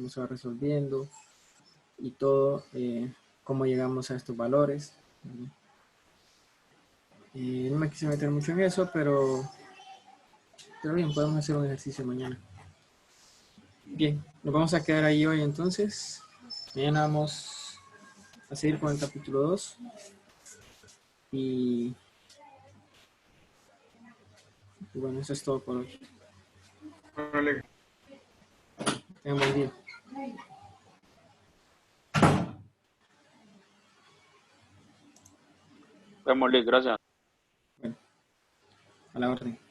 se va resolviendo y todo, cómo llegamos a estos valores. No me quise meter mucho en eso, pero bien, podemos hacer un ejercicio mañana. Bien, nos vamos a quedar ahí hoy entonces. Mañana vamos a seguir con el capítulo 2. Y bueno, eso es todo por hoy. Vale. Tengan buen día. Démosle, gracias. Bueno, a la orden.